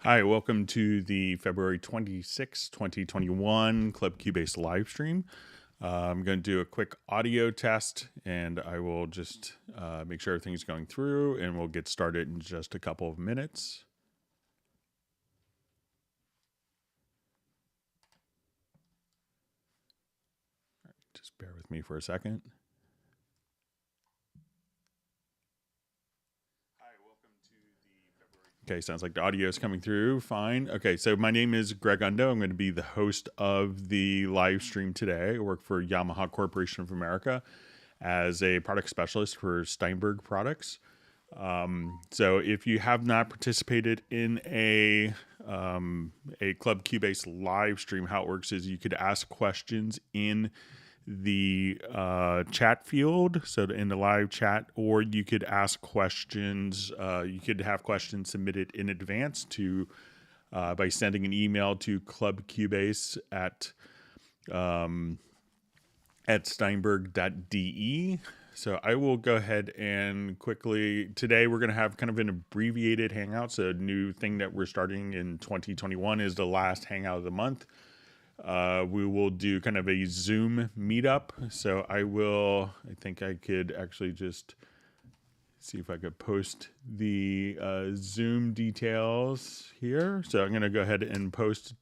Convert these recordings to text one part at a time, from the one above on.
Hi, welcome to the February 26, 2021 Club Cubase live stream. I'm going to do a quick audio test and I will just make sure everything's going through and we'll get started in just a couple of minutes. All right, just bear with me for a second. Okay, sounds like the audio is coming through fine. Okay, so my name is Greg Undo. I'm going to be the host of the live stream today. I work for Yamaha Corporation of America as a product specialist for Steinberg products. So if you have not participated in a Club Cubase live stream, how it works is you could ask questions in the chat field, so in the live chat, or you could ask questions. You could have questions submitted in advance to by sending an email to clubcubase at steinberg.de. So I will go ahead and quickly, today we're going to have kind of an abbreviated hangout. So a new thing that we're starting in 2021 is the last hangout of the month. We will do kind of a Zoom meetup. So I think I could actually just see if I could post the Zoom details here. So I'm going to go ahead and post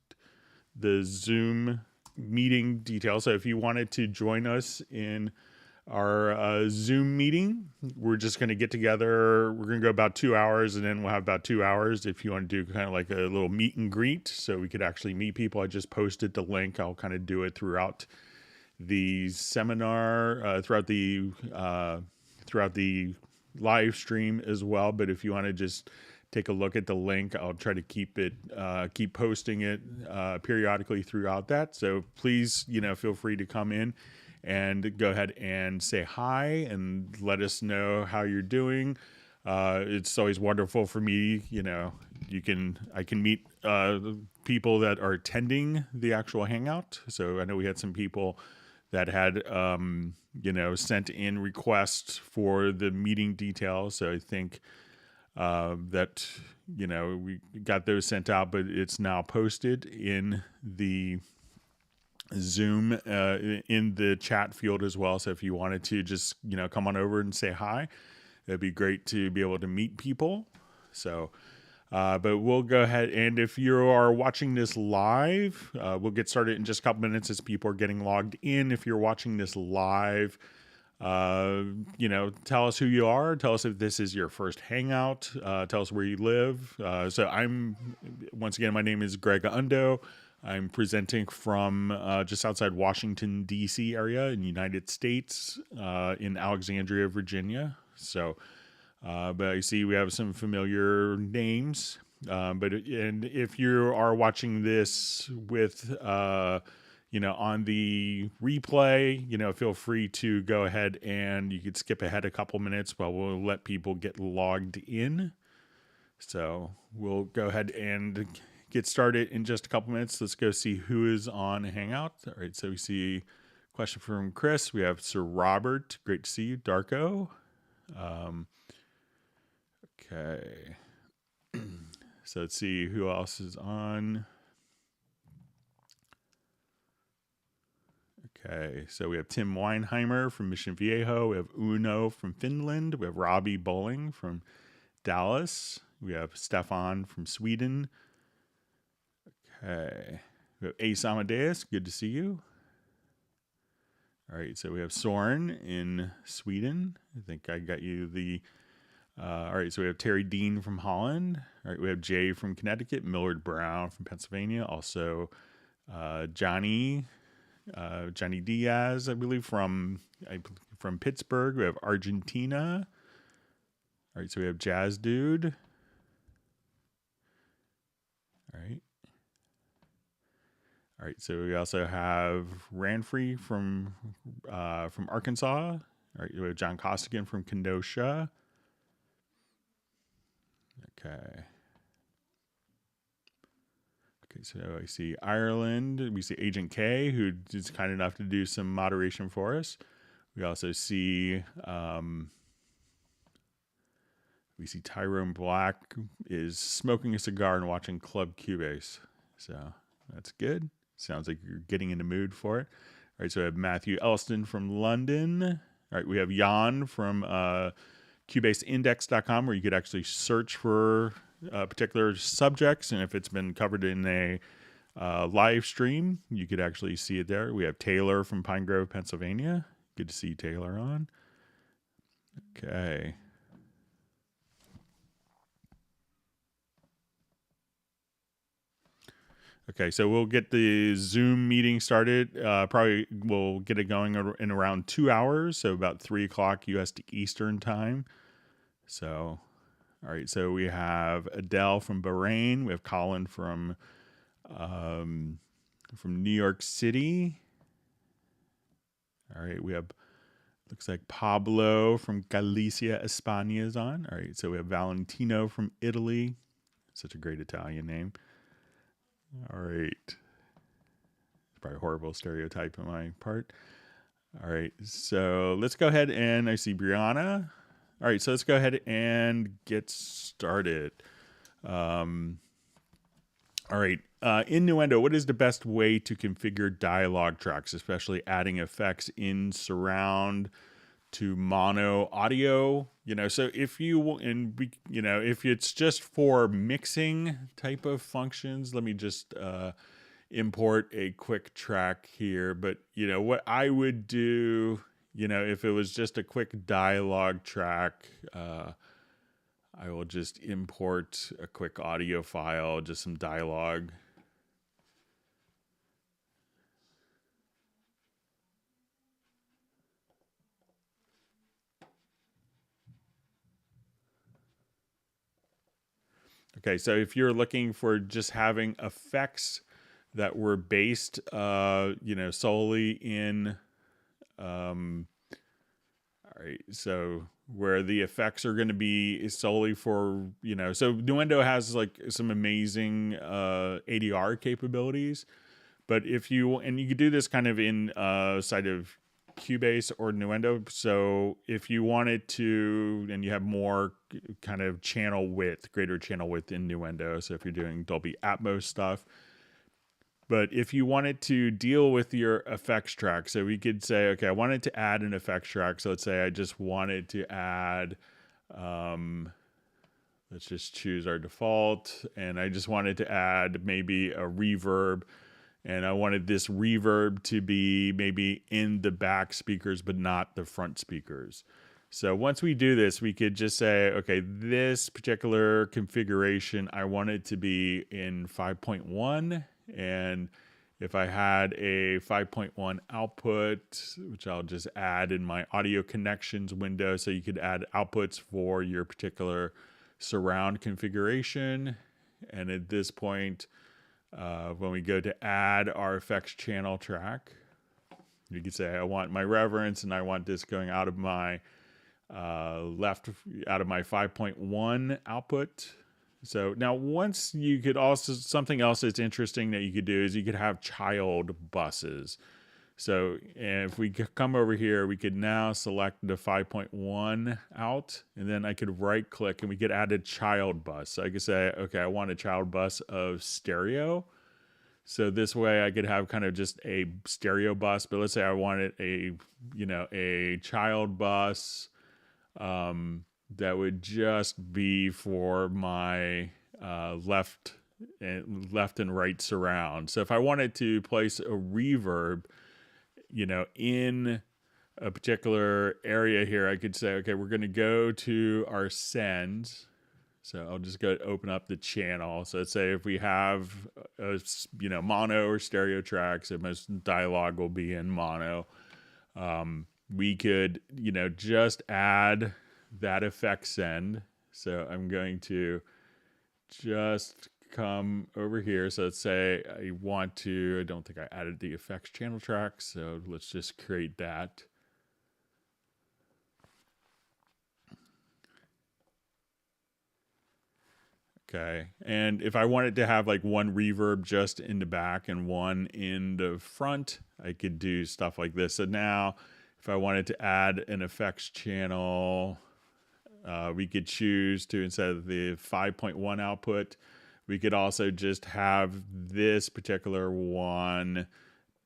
the Zoom meeting details. So if you wanted to join us in our Zoom meeting, we're just going to get together. We're going to go about 2 hours, and then we'll have about 2 hours if you want to do kind of like a little meet and greet, so we could actually meet people. I just posted the link. I'll kind of do it throughout the seminar, throughout the live stream as well. But if you want to just take a look at the link, I'll try to keep posting it periodically throughout that. So please, feel free to come in and go ahead and say hi and let us know how you're doing. It's always wonderful for me. I can meet people that are attending the actual hangout. So I know we had some people that had, sent in requests for the meeting details. So I think that, we got those sent out, but it's now posted in the Zoom in the chat field as well. So if you wanted to just, come on over and say hi, it'd be great to be able to meet people. So, but we'll go ahead, and if you are watching this live, we'll get started in just a couple minutes as people are getting logged in. If you're watching this live, tell us who you are. Tell us if this is your first hangout. Tell us where you live. So once again, my name is Greg Undo. I'm presenting from just outside Washington, D.C. area in the United States, in Alexandria, Virginia. So, but I see we have some familiar names. And if you are watching this with, on the replay, feel free to go ahead and you could skip ahead a couple minutes while we'll let people get logged in. So we'll go ahead and get started in just a couple minutes. Let's go see who is on Hangout. All right, so we see a question from Chris. We have Sir Robert. Great to see you. Darko. Okay. So let's see who else is on. Okay, so we have Tim Weinheimer from Mission Viejo. We have Uno from Finland. We have Robbie Bowling from Dallas. We have Stefan from Sweden. Okay, we have Ace Amadeus. Good to see you. All right, so we have Soren in Sweden. I think I got you the... all right, so we have Terry Dean from Holland. All right, we have Jay from Connecticut. Millard Brown from Pennsylvania. Also, Johnny Diaz, I believe, from Pittsburgh. We have Argentina. All right, so we have Jazz Dude. All right, so we also have Ranfrey from Arkansas. All right, we have John Costigan from Kenosha. Okay, so I see Ireland. We see Agent K, who is kind enough to do some moderation for us. We also see We see Tyrone Black is smoking a cigar and watching Club Cubase. So that's good. Sounds like you're getting in the mood for it. All right, so we have Matthew Elston from London. All right, we have Jan from CubaseIndex.com, where you could actually search for particular subjects, and if it's been covered in a live stream, you could actually see it there. We have Taylor from Pine Grove, Pennsylvania. Good to see Taylor on. Okay. Okay, so we'll get the Zoom meeting started. Probably we'll get it going in around 2 hours, so about 3 o'clock U.S. Eastern time. So, all right, so we have Adele from Bahrain. We have Colin from New York City. All right, we have, looks like Pablo from Galicia, España is on. All right, so we have Valentino from Italy. Such a great Italian name. All right. It's probably a horrible stereotype on my part. All right, so let's go ahead and I see Brianna. All right, so let's go ahead and get started. All right, in Nuendo, what is the best way to configure dialogue tracks, especially adding effects in surround to mono audio? You know, so if you, if it's just for mixing type of functions, let me just import a quick track here. But, what I would do, if it was just a quick dialogue track, I will just import a quick audio file, just some dialogue. Okay, so if you're looking for just having effects that were based, solely in, all right, so where the effects are going to be solely for, so Nuendo has like some amazing ADR capabilities, but if you, and you could do this kind of in side of Cubase or Nuendo. So if you wanted to, and you have more kind of channel width, greater channel width in Nuendo. So if you're doing Dolby Atmos stuff, but if you wanted to deal with your effects track, so we could say, okay, I wanted to add an effects track. So let's say I just wanted to add, let's just choose our default. And I just wanted to add maybe a reverb. And I wanted this reverb to be maybe in the back speakers, but not the front speakers. So once we do this, we could just say, okay, this particular configuration, I want it to be in 5.1. And if I had a 5.1 output, which I'll just add in my audio connections window, so you could add outputs for your particular surround configuration. And at this point, when we go to add our effects channel track, you could say, I want my Reverence and I want this going out of my out of my 5.1 output. So now once you could also, something else that's interesting that you could do is you could have child buses. So if we come over here, we could now select the 5.1 out, and then I could right click and we could add a child bus. So I could say, okay, I want a child bus of stereo. So this way I could have kind of just a stereo bus, but let's say I wanted a child bus that would just be for my left and right surround. So if I wanted to place a reverb, in a particular area here, I could say, okay, we're going to go to our sends. So I'll just go open up the channel. So let's say if we have, mono or stereo tracks, and most dialogue will be in mono, we could, just add that effect send. So I'm going to just come over here. So let's say I don't think I added the effects channel track. So let's just create that. Okay. And if I wanted to have like one reverb just in the back and one in the front, I could do stuff like this. So now if I wanted to add an effects channel, We could choose to, instead of the 5.1 output, we could also just have this particular one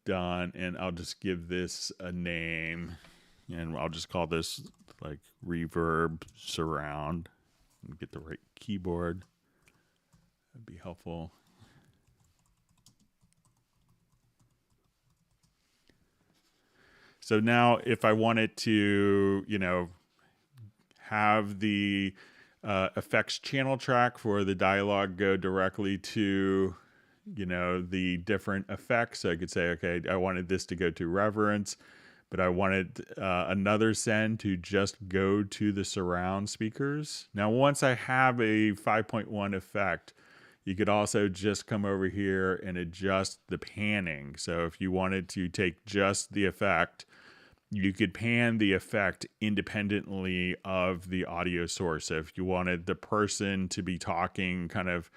done, and I'll just give this a name, and I'll just call this like Reverb Surround, and get the right keyboard. That'd be helpful. So now if I wanted to, you know, have the effects channel track for the dialogue go directly to, you know, the different effects. So I could say, okay, I wanted this to go to Reverence, but I wanted another send to just go to the surround speakers. Now, once I have a 5.1 effect, you could also just come over here and adjust the panning. So if you wanted to take just the effect, you could pan the effect independently of the audio source. So if you wanted the person to be talking kind of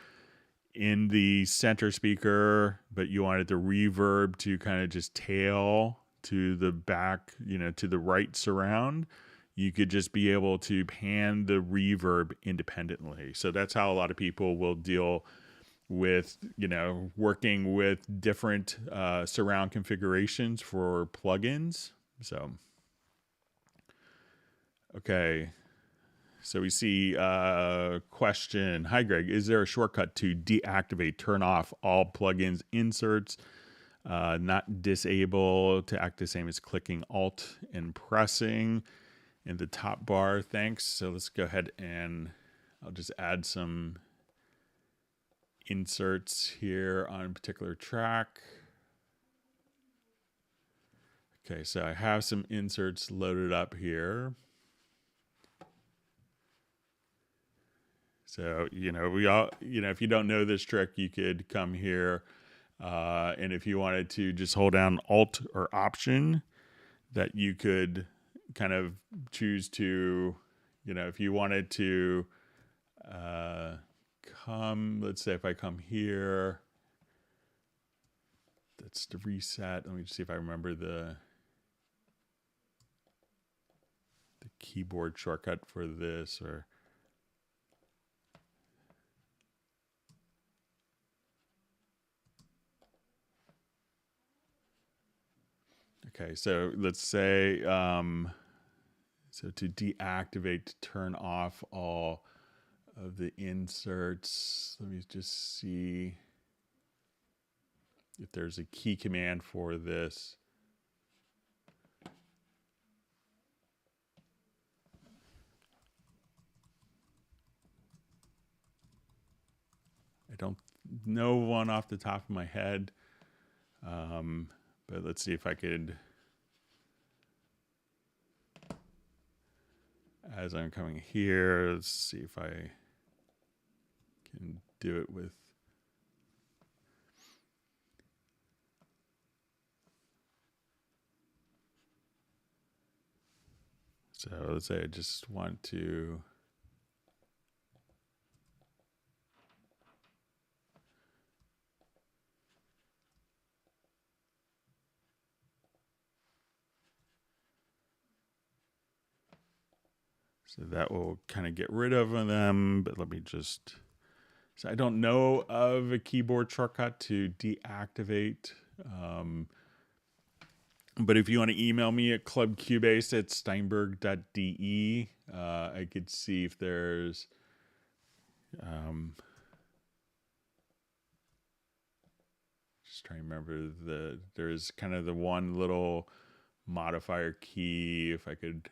in the center speaker, but you wanted the reverb to kind of just tail to the back, you know, to the right surround, you could just be able to pan the reverb independently. So that's how a lot of people will deal with, you know, working with different surround configurations for plugins. So, okay. So we see question. Hi, Greg. Is there a shortcut to deactivate, turn off all plugins inserts, not disable, to act the same as clicking Alt and pressing in the top bar? Thanks. So let's go ahead and I'll just add some inserts here on a particular track. Okay, so I have some inserts loaded up here. So, you know, we all, you know, if you don't know this trick, you could come here and if you wanted to just hold down Alt or Option, that you could kind of choose to, you know, if you wanted to come, let's say if I come here, that's to reset. Let me just see if I remember the keyboard shortcut for this, or okay, so let's say, so to deactivate, to turn off all of the inserts, let me just see if there's a key command for this. I don't know one off the top of my head, but let's see if I could, as I'm coming here, let's see if I can do it with, so let's say I just want to, so that will kind of get rid of them, but let me just, so I don't know of a keyboard shortcut to deactivate. But if you want to email me at clubcubase@steinberg.de, I could see if there's, just trying to remember there's kind of the one little modifier key. If I could,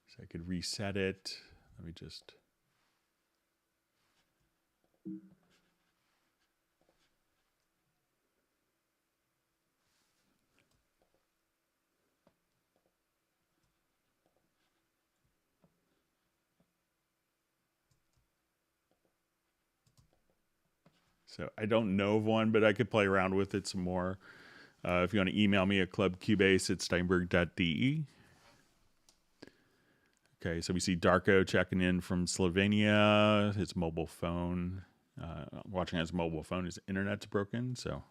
so I could reset it. Let me just. So I don't know of one, but I could play around with it some more. If you want to email me at clubcubase@steinberg.de. Okay, so we see Darko checking in from Slovenia. His mobile phone, watching on his mobile phone, his internet's broken. So,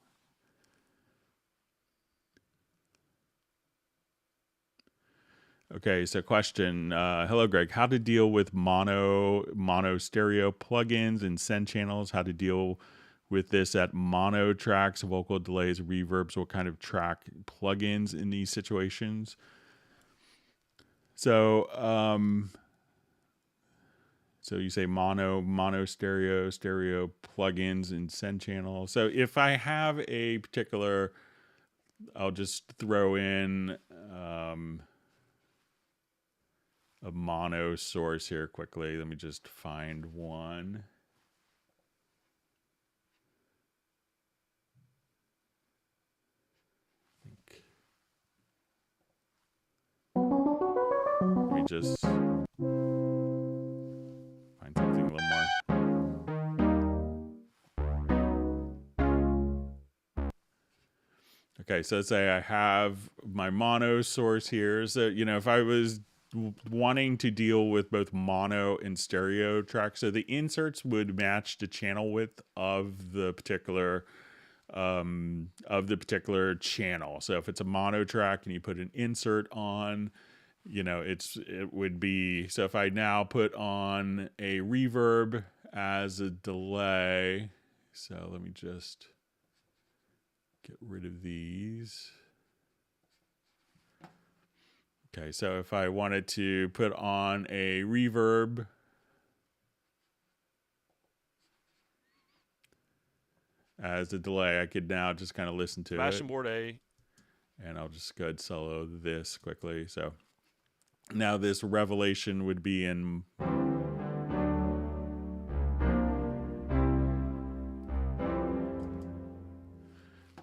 Okay, so question. Hello, Greg. How to deal with mono stereo plugins and send channels? How to deal with this at mono tracks, vocal delays, reverbs? What kind of track plugins in these situations? So, so you say mono stereo plugins and send channels. So if I have a particular, I'll just throw in a mono source here quickly. Let me just find one. Let me just find something a little more. Okay, so let's say I have my mono source here. So, you know, if I was wanting to deal with both mono and stereo tracks, so the inserts would match the channel width of the particular channel. So if it's a mono track and you put an insert on, you know, it would be, so if I now put on a reverb as a delay, so let me just get rid of these. Okay, so if I wanted to put on a reverb, as a delay, I could now just kind of listen to Smashing it. board A. And I'll just go ahead and solo this quickly. So now this revelation would be in.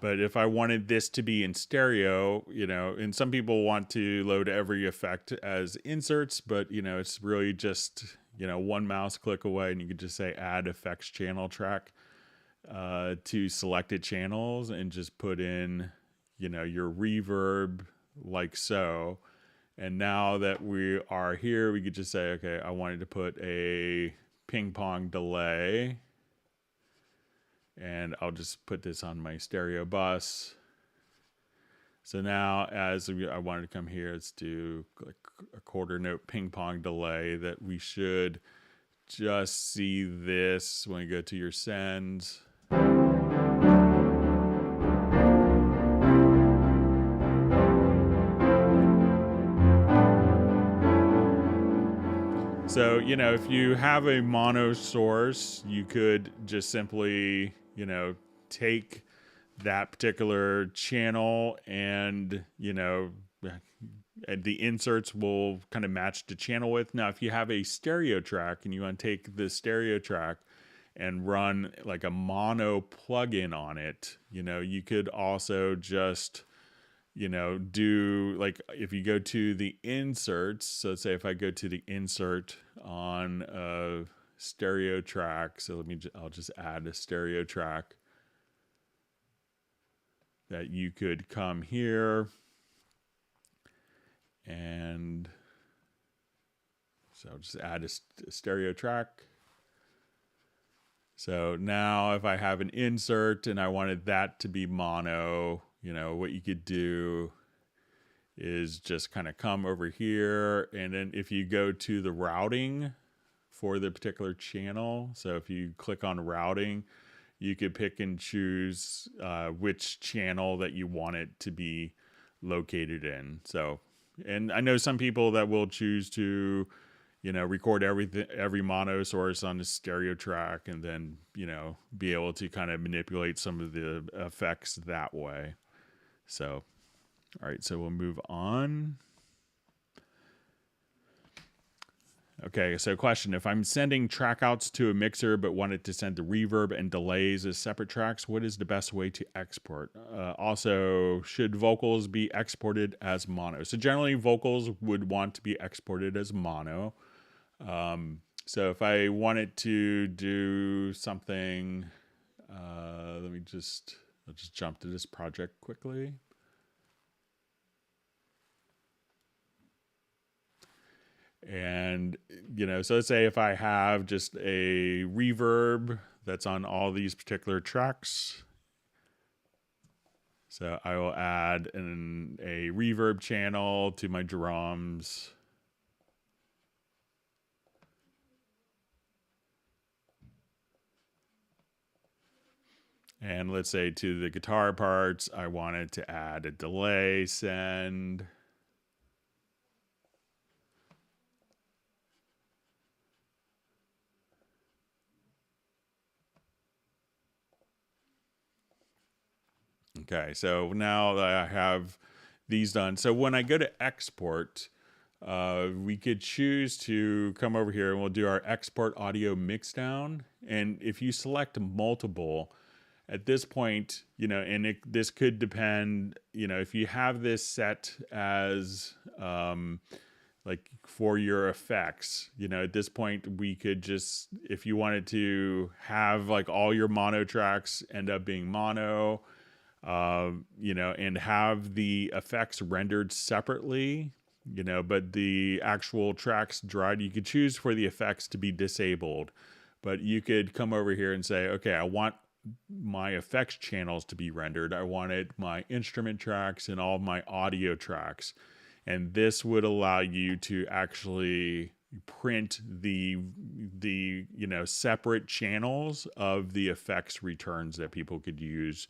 But if I wanted this to be in stereo, you know, and some people want to load every effect as inserts, but, you know, it's really just, you know, one mouse click away and you could just say add effects channel track to selected channels and just put in, you know, your reverb like so. And now that we are here, we could just say, okay, I wanted to put a ping pong delay. And I'll just put this on my stereo bus. So now as I wanted to come here, let's do like a quarter note ping pong delay that we should just see this when you go to your sends. So, you know, if you have a mono source, you could just simply, you know, take that particular channel and, you know, the inserts will kind of match the channel width. Now, if you have a stereo track and you want to take the stereo track and run like a mono plugin on it, you know, you could also just, you know, do like if you go to the inserts. So let's say if I go to the insert on a stereo track. So I'll just add a stereo track that you could come here and so I'll just add a stereo track. So now if I have an insert and I wanted that to be mono, you know, what you could do is just kind of come over here. And then if you go to the routing for the particular channel, so if you click on routing, you could pick and choose which channel that you want it to be located in. So, and I know some people that will choose to, you know, record every mono source on the stereo track and then, you know, be able to kind of manipulate some of the effects that way. So, all right, so we'll move on. Okay, so question, if I'm sending track outs to a mixer but wanted to send the reverb and delays as separate tracks, what is the best way to export? Also, should vocals be exported as mono? So generally vocals would want to be exported as mono. So if I wanted to do something, I'll just jump to this project quickly. And, you know, so let's say if I have just a reverb that's on all these particular tracks. So I will add a reverb channel to my drums. And let's say to the guitar parts, I wanted to add a delay send. Okay, so now that I have these done, so when I go to export, we could choose to come over here and we'll do our export audio mixdown. And if you select multiple, at this point, you know, and this could depend, you know, if you have this set as like for your effects, you know, at this point we could just, if you wanted to have like all your mono tracks end up being mono, you know, and have the effects rendered separately, you know, but the actual tracks dried, you could choose for the effects to be disabled, but you could come over here and say, okay, I want my effects channels to be rendered. I wanted my instrument tracks and all my audio tracks. And this would allow you to actually print the you know, separate channels of the effects returns that people could use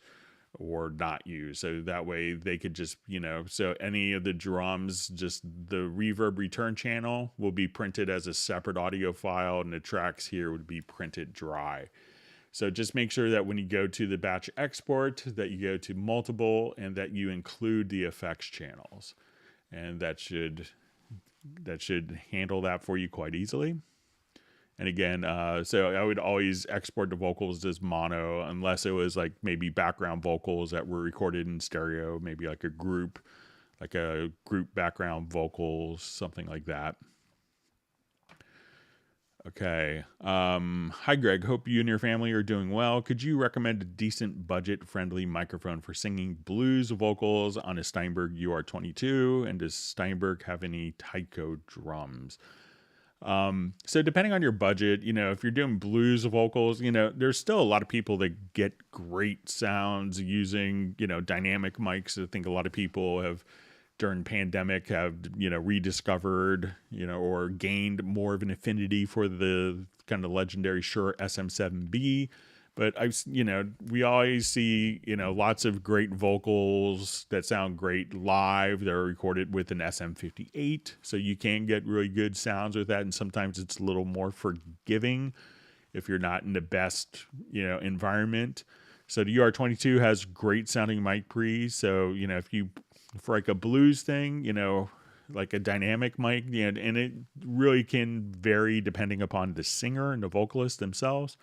or not use. So that way they could just, you know, so any of the drums, just the reverb return channel will be printed as a separate audio file, and the tracks here would be printed dry. So just make sure that when you go to the batch export that you go to multiple and that you include the effects channels. And that should handle that for you quite easily. And again, so I would always export the vocals as mono unless it was like maybe background vocals that were recorded in stereo, maybe like a group background vocals, something like that. Okay. Hi, Greg. Hope you and your family are doing well. Could you recommend a decent budget-friendly microphone for singing blues vocals on a Steinberg UR22? And does Steinberg have any Tyco drums? So depending on your budget, you know, if you're doing blues vocals, you know, there's still a lot of people that get great sounds using, you know, dynamic mics. I think a lot of people have during pandemic have, you know, rediscovered, you know, or gained more of an affinity for the kind of legendary Shure SM7B. But you know, we always see, you know, lots of great vocals that sound great live. They're recorded with an SM58, so you can get really good sounds with that. And sometimes it's a little more forgiving if you're not in the best, you know, environment. So the UR22 has great sounding mic pre. So, you know, if you, for like a blues thing, you know, like a dynamic mic, you know, and it really can vary depending upon the singer and the vocalist themselves.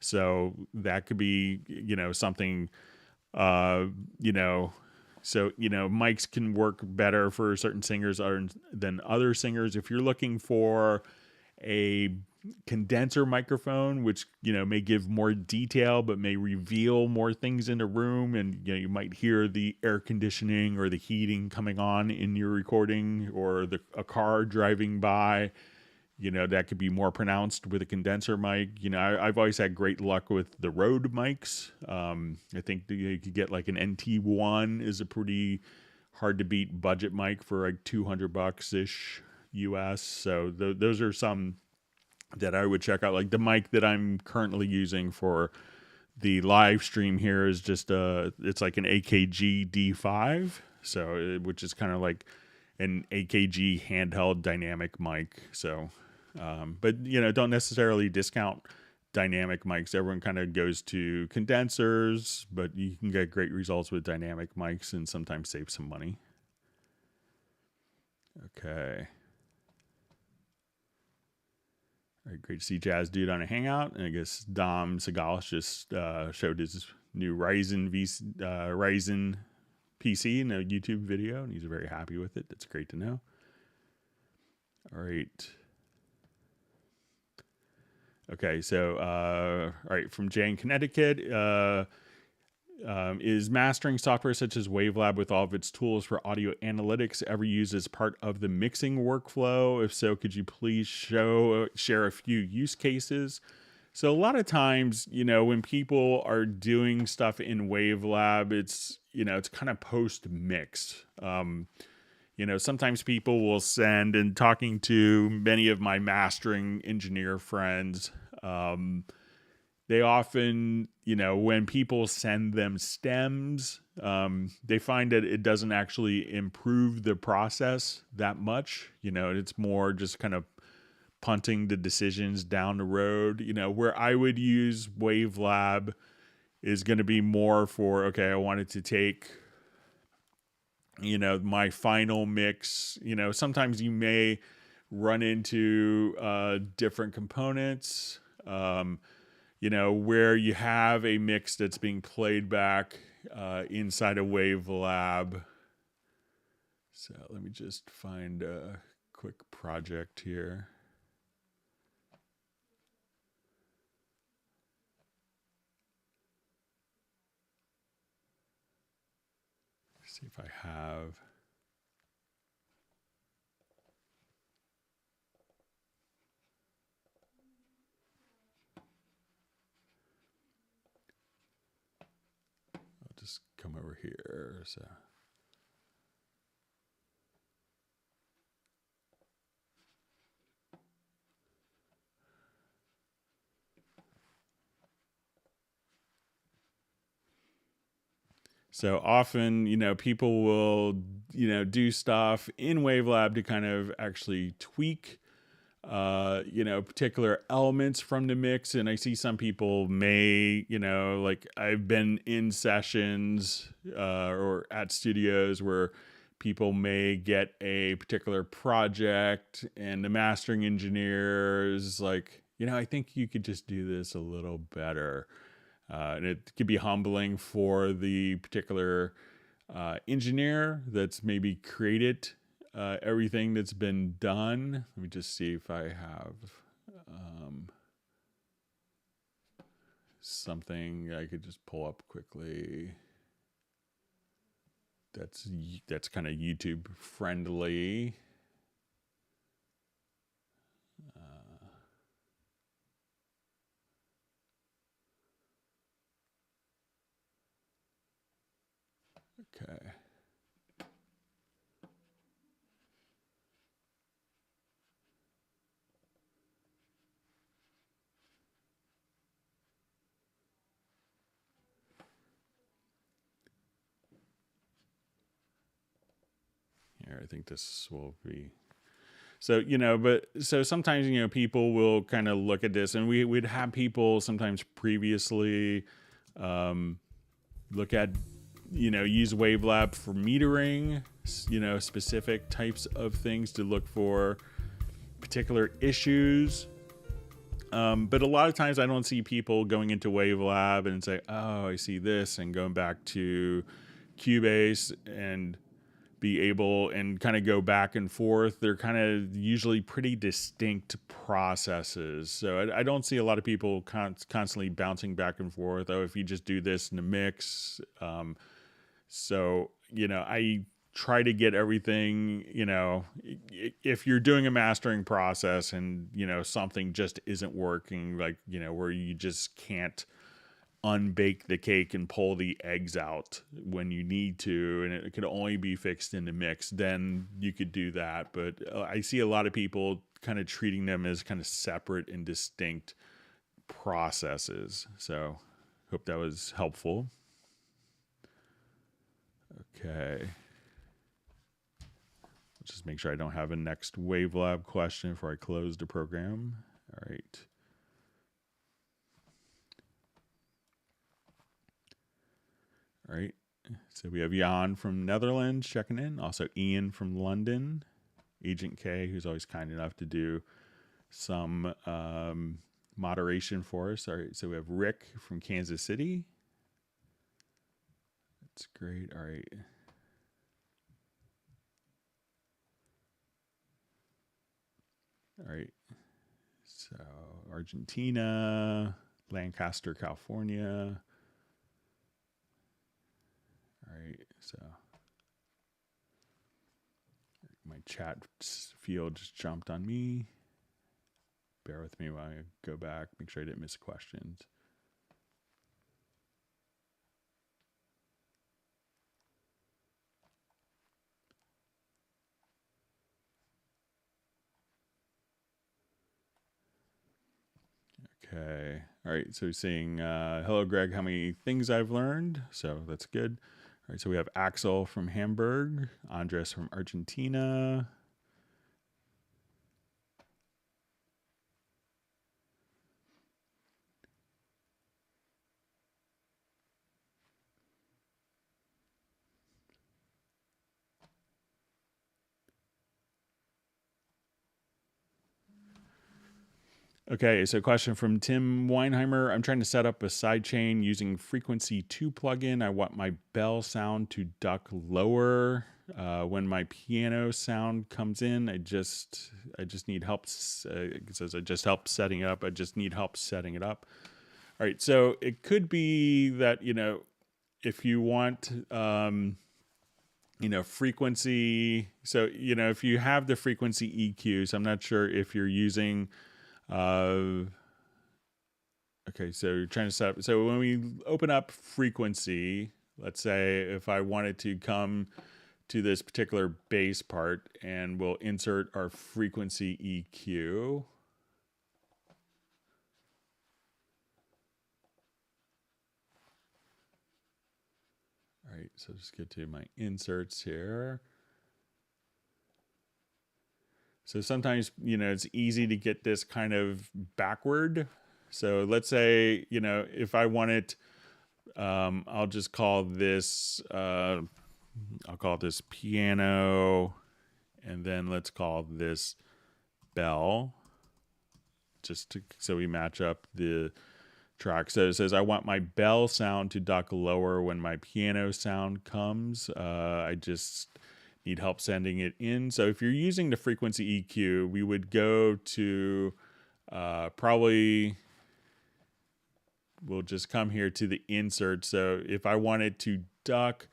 So that could be, you know, something, you know, so, you know, mics can work better for certain singers than other singers. If you're looking for a condenser microphone, which, you know, may give more detail, but may reveal more things in the room. And, you know, you might hear the air conditioning or the heating coming on in your recording, or a car driving by. You know, that could be more pronounced with a condenser mic. You know, I've always had great luck with the Rode mics. I think you could get like an NT1 is a pretty hard to beat budget mic for like $200-ish US. So those are some that I would check out. Like the mic that I'm currently using for the live stream here is just it's like an AKG D5. So which is kind of like an AKG handheld dynamic mic. So but, you know, don't necessarily discount dynamic mics. Everyone kind of goes to condensers, but you can get great results with dynamic mics and sometimes save some money. Okay. All right, great to see Jazz Dude on a hangout. And I guess Dom Sagalis just showed his new Ryzen PC in a YouTube video, and he's very happy with it. That's great to know. All right. Okay, so, all right, from Jay in Connecticut, is mastering software such as Wavelab with all of its tools for audio analytics ever used as part of the mixing workflow? If so, could you please share a few use cases? So a lot of times, you know, when people are doing stuff in Wavelab, it's, it's kind of post mix. Sometimes people will send, and talking to many of my mastering engineer friends, they often, when people send them stems, they find that it doesn't actually improve the process that much. It's more just kind of punting the decisions down the road. Where I would use Wavelab is going to be more for, okay, I wanted to take, my final mix. Sometimes you may run into different components, where you have a mix that's being played back inside a Wavelab. So let me just find a quick project here. See if I have. I'll just come over here. So often, people will, do stuff in Wavelab to kind of actually tweak, particular elements from the mix. And I see some people may, like I've been in sessions or at studios where people may get a particular project and the mastering engineer is like, I think you could just do this a little better. And it could be humbling for the particular engineer that's maybe created everything that's been done. Let me just see if I have something I could just pull up quickly. That's kind of YouTube friendly. Okay. Here, I think this will be. So, so sometimes, people will kind of look at this, and we'd have people sometimes previously look at, use Wavelab for metering, specific types of things to look for particular issues. But a lot of times I don't see people going into Wavelab and say, oh, I see this, and going back to Cubase and be able and kind of go back and forth. They're kind of usually pretty distinct processes. So I don't see a lot of people constantly bouncing back and forth. Oh, if you just do this in the mix. So, I try to get everything, if you're doing a mastering process and, something just isn't working, like, where you just can't unbake the cake and pull the eggs out when you need to, and it could only be fixed in the mix, then you could do that. But I see a lot of people kind of treating them as kind of separate and distinct processes. So hope that was helpful. Okay. Just make sure I don't have a next Wavelab question before I close the program. All right. All right. So we have Jan from Netherlands checking in. Also Ian from London. Agent K, who's always kind enough to do some moderation for us. All right. So we have Rick from Kansas City. That's great. All right. All right. So Argentina, Lancaster, California. All right. So my chat field just jumped on me. Bear with me while I go back, make sure I didn't miss questions. Okay. All right. So saying, hello, Greg, how many things I've learned. So that's good. All right. So we have Axel from Hamburg, Andres from Argentina. Okay, so question from Tim Weinheimer. I'm trying to set up a sidechain using Frequency 2 plugin. I want my bell sound to duck lower when my piano sound comes in. I just need help. It says I just help setting it up. I just need help setting it up. All right, so it could be that, if you want, frequency. So, if you have the frequency EQ, so I'm not sure if you're using. Okay, so you're trying to set up. So when we open up frequency, let's say if I wanted to come to this particular bass part, and we'll insert our frequency EQ. All right, so just get to my inserts here. So sometimes, it's easy to get this kind of backward. So let's say, if I want it, I'll just call this, I'll call this piano, and then let's call this bell, so we match up the track. So it says, I want my bell sound to duck lower when my piano sound comes. I just need help sending it in. So if you're using the frequency EQ, we would go to probably, we'll just come here to the insert. So if I wanted to duck,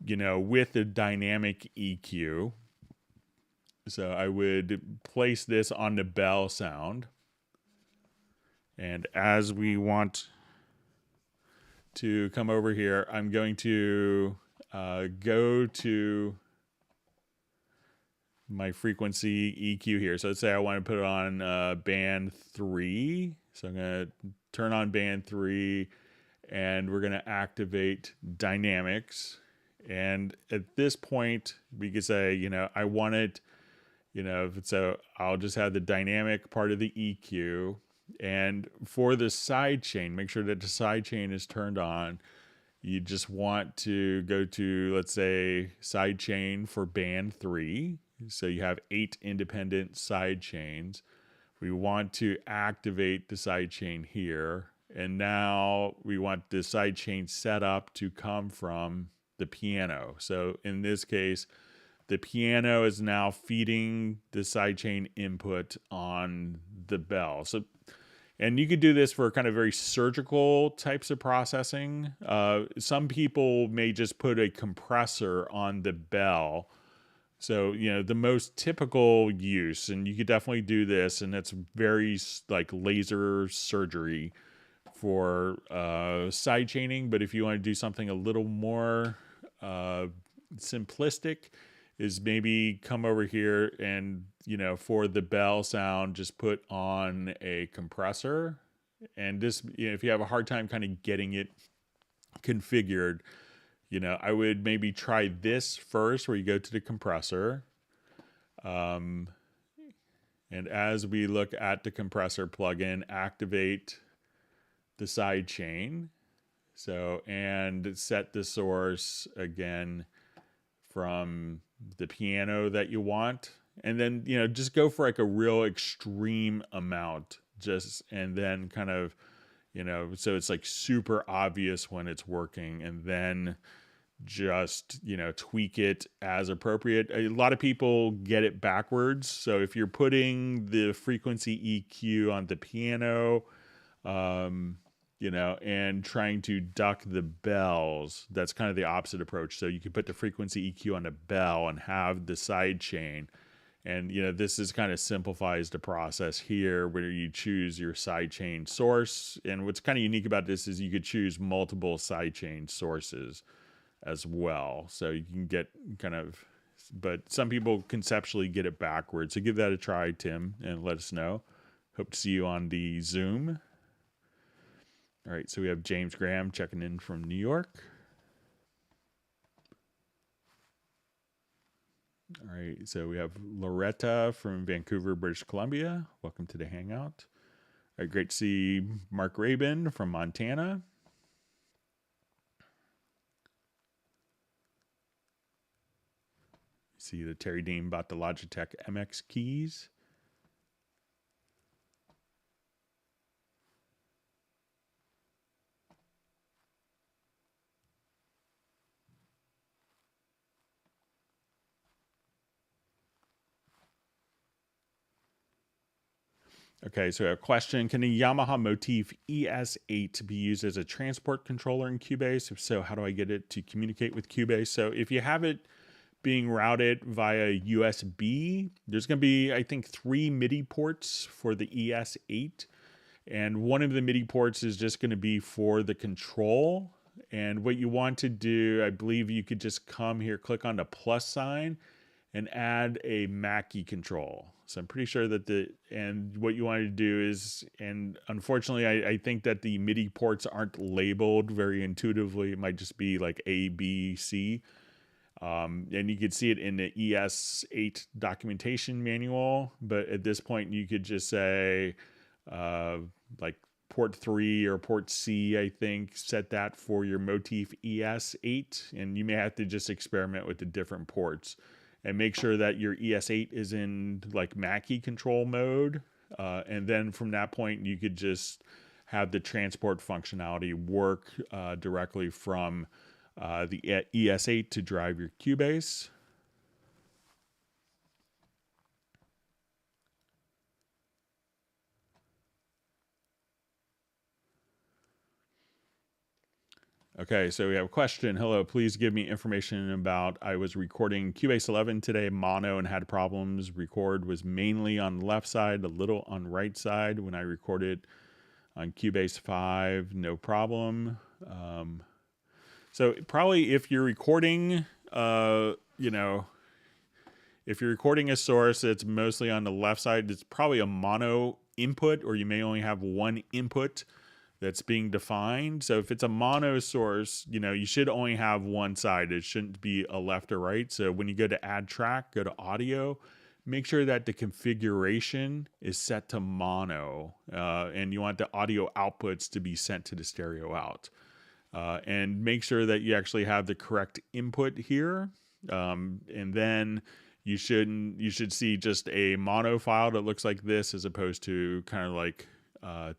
with the dynamic EQ, so I would place this on the bell sound. And as we want to come over here, I'm going to go to my frequency EQ here. So let's say I want to put it on band 3. So I'm going to turn on band 3, and we're going to activate dynamics. And at this point, we could say, I want it, so I'll just have the dynamic part of the EQ. And for the side chain, make sure that the side chain is turned on. You just want to go to, let's say, side chain for band 3. So you have 8 independent side chains. We want to activate the side chain here. And now we want the side chain setup to come from the piano. So in this case, the piano is now feeding the sidechain input on the bell. So, and you could do this for kind of very surgical types of processing. Some people may just put a compressor on the bell. So, the most typical use, and you could definitely do this, and it's very like laser surgery for sidechaining. But if you want to do something a little more simplistic, is maybe come over here and, for the bell sound, just put on a compressor. And this, if you have a hard time kind of getting it configured, I would maybe try this first, where you go to the compressor. And as we look at the compressor plugin, activate the side chain. So, and set the source again from the piano that you want. And then, just go for like a real extreme amount, and then kind of, so it's like super obvious when it's working, and then just, tweak it as appropriate. A lot of people get it backwards. So if you're putting the frequency EQ on the piano, and trying to duck the bells, that's kind of the opposite approach. So you can put the frequency EQ on a bell and have the side chain. And, this is kind of simplifies the process here, where you choose your sidechain source. And what's kind of unique about this is you could choose multiple sidechain sources as well. So you can get but some people conceptually get it backwards. So give that a try, Tim, and let us know. Hope to see you on the Zoom. All right, so we have James Graham checking in from New York. All right, so we have Loretta from Vancouver, British Columbia. Welcome to the Hangout. All right, great to see Mark Rabin from Montana. See the Terry Dean about the Logitech MX keys. Okay, so a question: can a Yamaha Motif ES8 be used as a transport controller in Cubase? If so, how do I get it to communicate with Cubase? So if you have it being routed via USB, there's going to be, I think, 3 MIDI ports for the ES8. And one of the MIDI ports is just going to be for the control. And what you want to do, I believe you could just come here, click on the plus sign, and add a Mackie control. So I'm pretty sure that and what you want to do is, and unfortunately, I think that the MIDI ports aren't labeled very intuitively. It might just be like A, B, C. And you could see it in the ES8 documentation manual. But at this point, you could just say like port 3 or port C, I think, set that for your Motif ES8. And you may have to just experiment with the different ports. And make sure that your ES8 is in like Mackie control mode. And then from that point, you could just have the transport functionality work directly from the ES8 to drive your Cubase. Okay, so we have a question. Hello, please give me information about, I was recording Cubase 11 today, mono, and had problems. Record was mainly on the left side, a little on right side. When I recorded on Cubase 5, no problem. So probably if you're recording, if you're recording a source that's mostly on the left side, it's probably a mono input, or you may only have one input that's being defined. So if it's a mono source, you should only have one side. It shouldn't be a left or right. So when you go to add track, go to audio, make sure that the configuration is set to mono, and you want the audio outputs to be sent to the stereo out. And make sure that you actually have the correct input here. And then you should see just a mono file that looks like this, as opposed to kind of like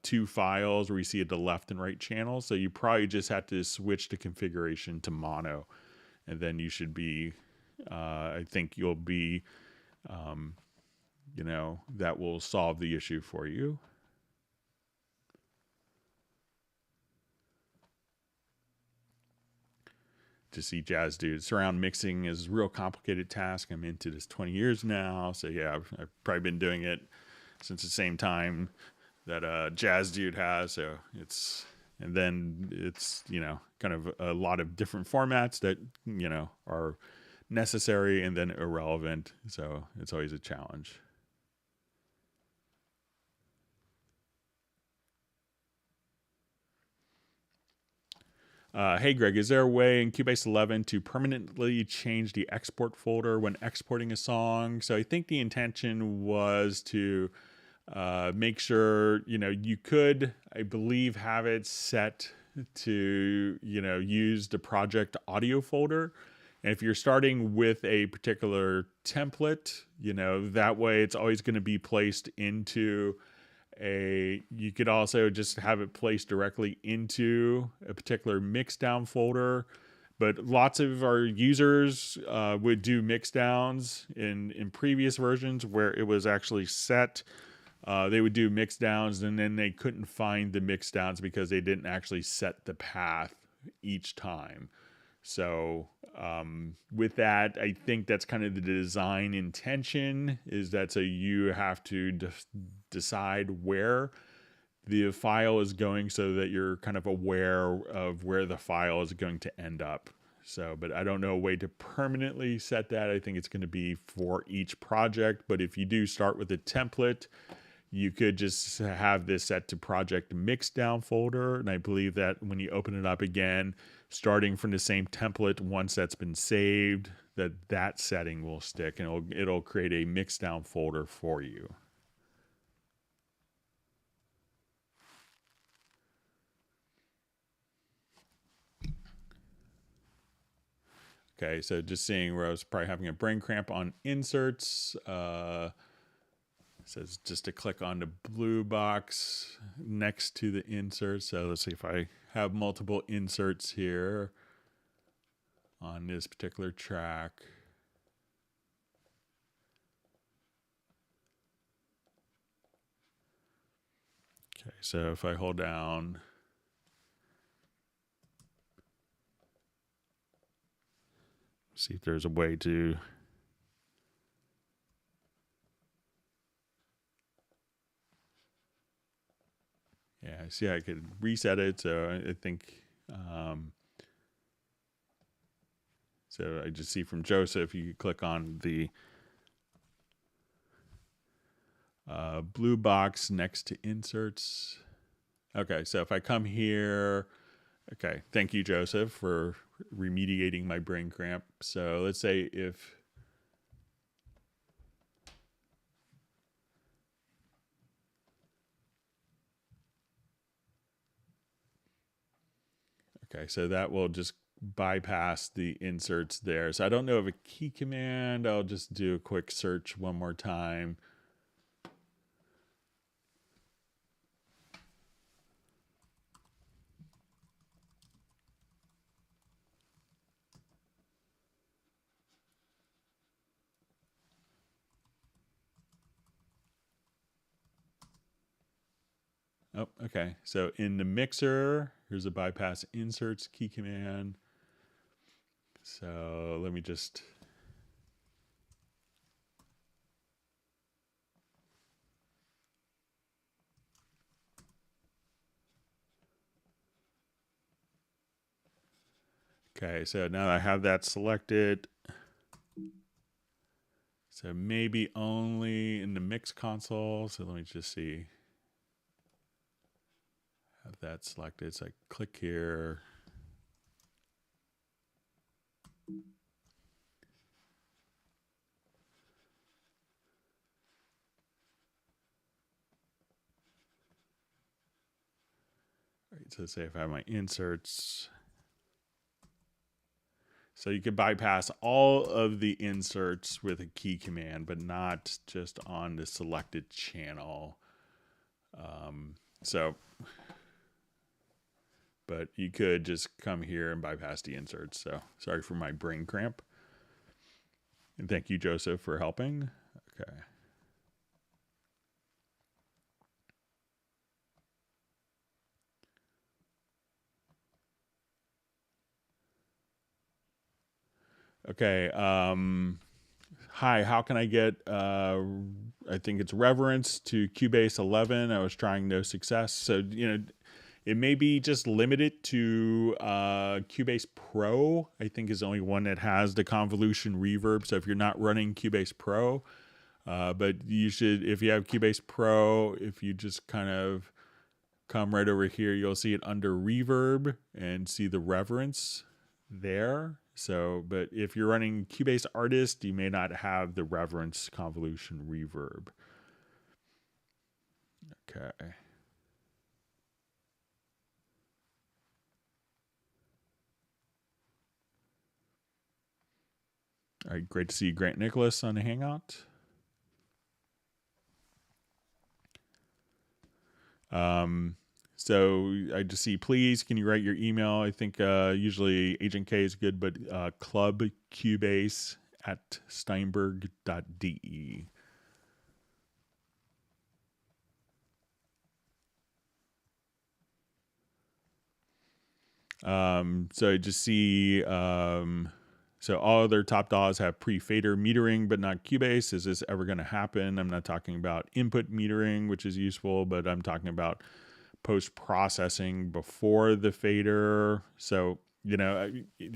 2 files where you see the left and right channel. So you probably just have to switch the configuration to mono, and then you should be, I think you'll be, that will solve the issue for you. To see Jazz Dude, surround mixing is a real complicated task. I'm into this 20 years now. So yeah, I've probably been doing it since the same time that Jazz Dude has. So it's kind of a lot of different formats that are necessary and then irrelevant. So it's always a challenge. Hey Greg, is there a way in Cubase 11 to permanently change the export folder when exporting a song? So I think the intention was to make sure, you could, I believe, have it set to, use the project audio folder. And if you're starting with a particular template, that way it's always going to be placed into you could also just have it placed directly into a particular mixdown folder. But lots of our users would do mixdowns in previous versions where it was actually set. They would do mixdowns and then they couldn't find the mixdowns because they didn't actually set the path each time. So with that, I think that's kind of the design intention, is that so you have to decide where the file is going so that you're kind of aware of where the file is going to end up. So, but I don't know a way to permanently set that. I think it's going to be for each project. But if you do start with a template, you could just have this set to project mixdown folder. And I believe that when you open it up again, starting from the same template, once that's been saved, that setting will stick and it'll create a mixdown folder for you. Okay, so just seeing where I was probably having a brain cramp on inserts. It says just to click on the blue box next to the insert. So let's see if I have multiple inserts here on this particular track. Okay, so if I hold down, see if there's a way to see I could reset it. So I think so I just see from Joseph, you click on the blue box next to inserts. Okay, so if I come here, okay, thank you, Joseph, for remediating my brain cramp. So let's say if okay, so that will just bypass the inserts there. So I don't know of a key command. I'll just do a quick search one more time. Oh, okay. So in the mixer, here's a bypass inserts key command. So let me just okay, so now I have that selected. So maybe only in the mix console. So let me just see. Have that selected. So I click here. All right, so say if I have my inserts. So you could bypass all of the inserts with a key command, but not just on the selected channel. But you could just come here and bypass the inserts. So sorry for my brain cramp. And thank you, Joseph, for helping. Okay. Okay. Hi, how can I get, I think it's Reverence to Cubase 11. I was trying, no success. So, it may be just limited to Cubase Pro, I think is the only one that has the convolution reverb. So if you're not running Cubase Pro, but you should, if you have Cubase Pro, if you just kind of come right over here, you'll see it under reverb and see the Reverence there. So, but if you're running Cubase Artist, you may not have the Reverence convolution reverb. Okay. All right, great to see you, Grant Nicholas, on the Hangout. So I just see, please, can you write your email? I think usually Agent K is good, but clubcubase@steinberg.de. So I just see, so all other top DAWs have pre-fader metering, but not Cubase. Is this ever going to happen? I'm not talking about input metering, which is useful, but I'm talking about post-processing before the fader. So,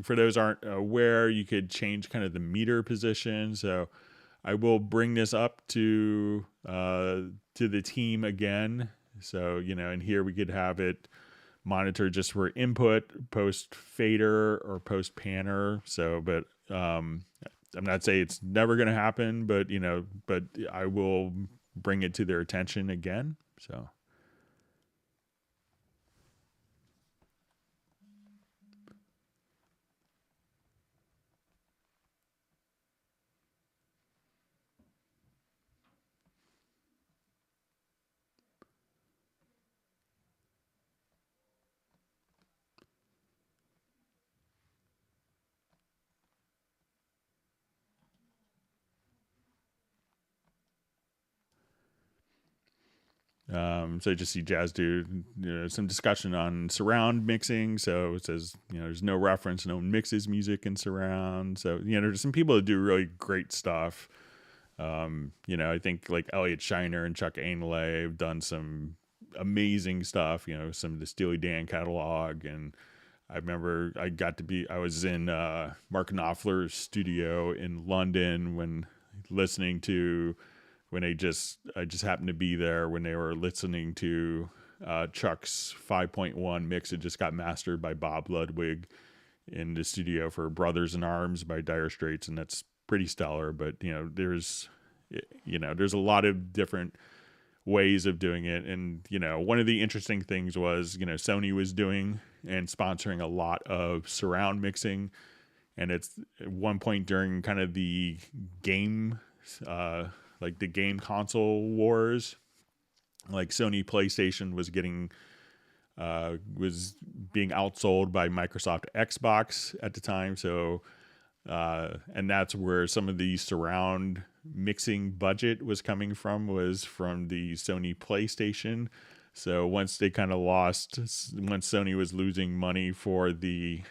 for those aren't aware, you could change kind of the meter position. So I will bring this up to the team again. So, and here we could have it monitor just for input, post fader or post panner. So, but I'm not saying it's never going to happen, but but I will bring it to their attention again. So. So I just see Jazz do some discussion on surround mixing. So it says, there's no reference, no one mixes music in surround. So, there's some people that do really great stuff. I think like Elliot Shiner and Chuck Ainlay have done some amazing stuff, some of the Steely Dan catalog. And I remember I was in Mark Knopfler's studio in London when I just happened to be there when they were listening to Chuck's 5.1 mix. It just got mastered by Bob Ludwig in the studio for Brothers in Arms by Dire Straits, and that's pretty stellar. But there's a lot of different ways of doing it, and one of the interesting things was Sony was doing and sponsoring a lot of surround mixing, and it's at one point during kind of the game. Like the game console wars, like Sony PlayStation was being outsold by Microsoft Xbox at the time. So, and that's where some of the surround mixing budget was coming from, was from the Sony PlayStation. So once Sony was losing money for the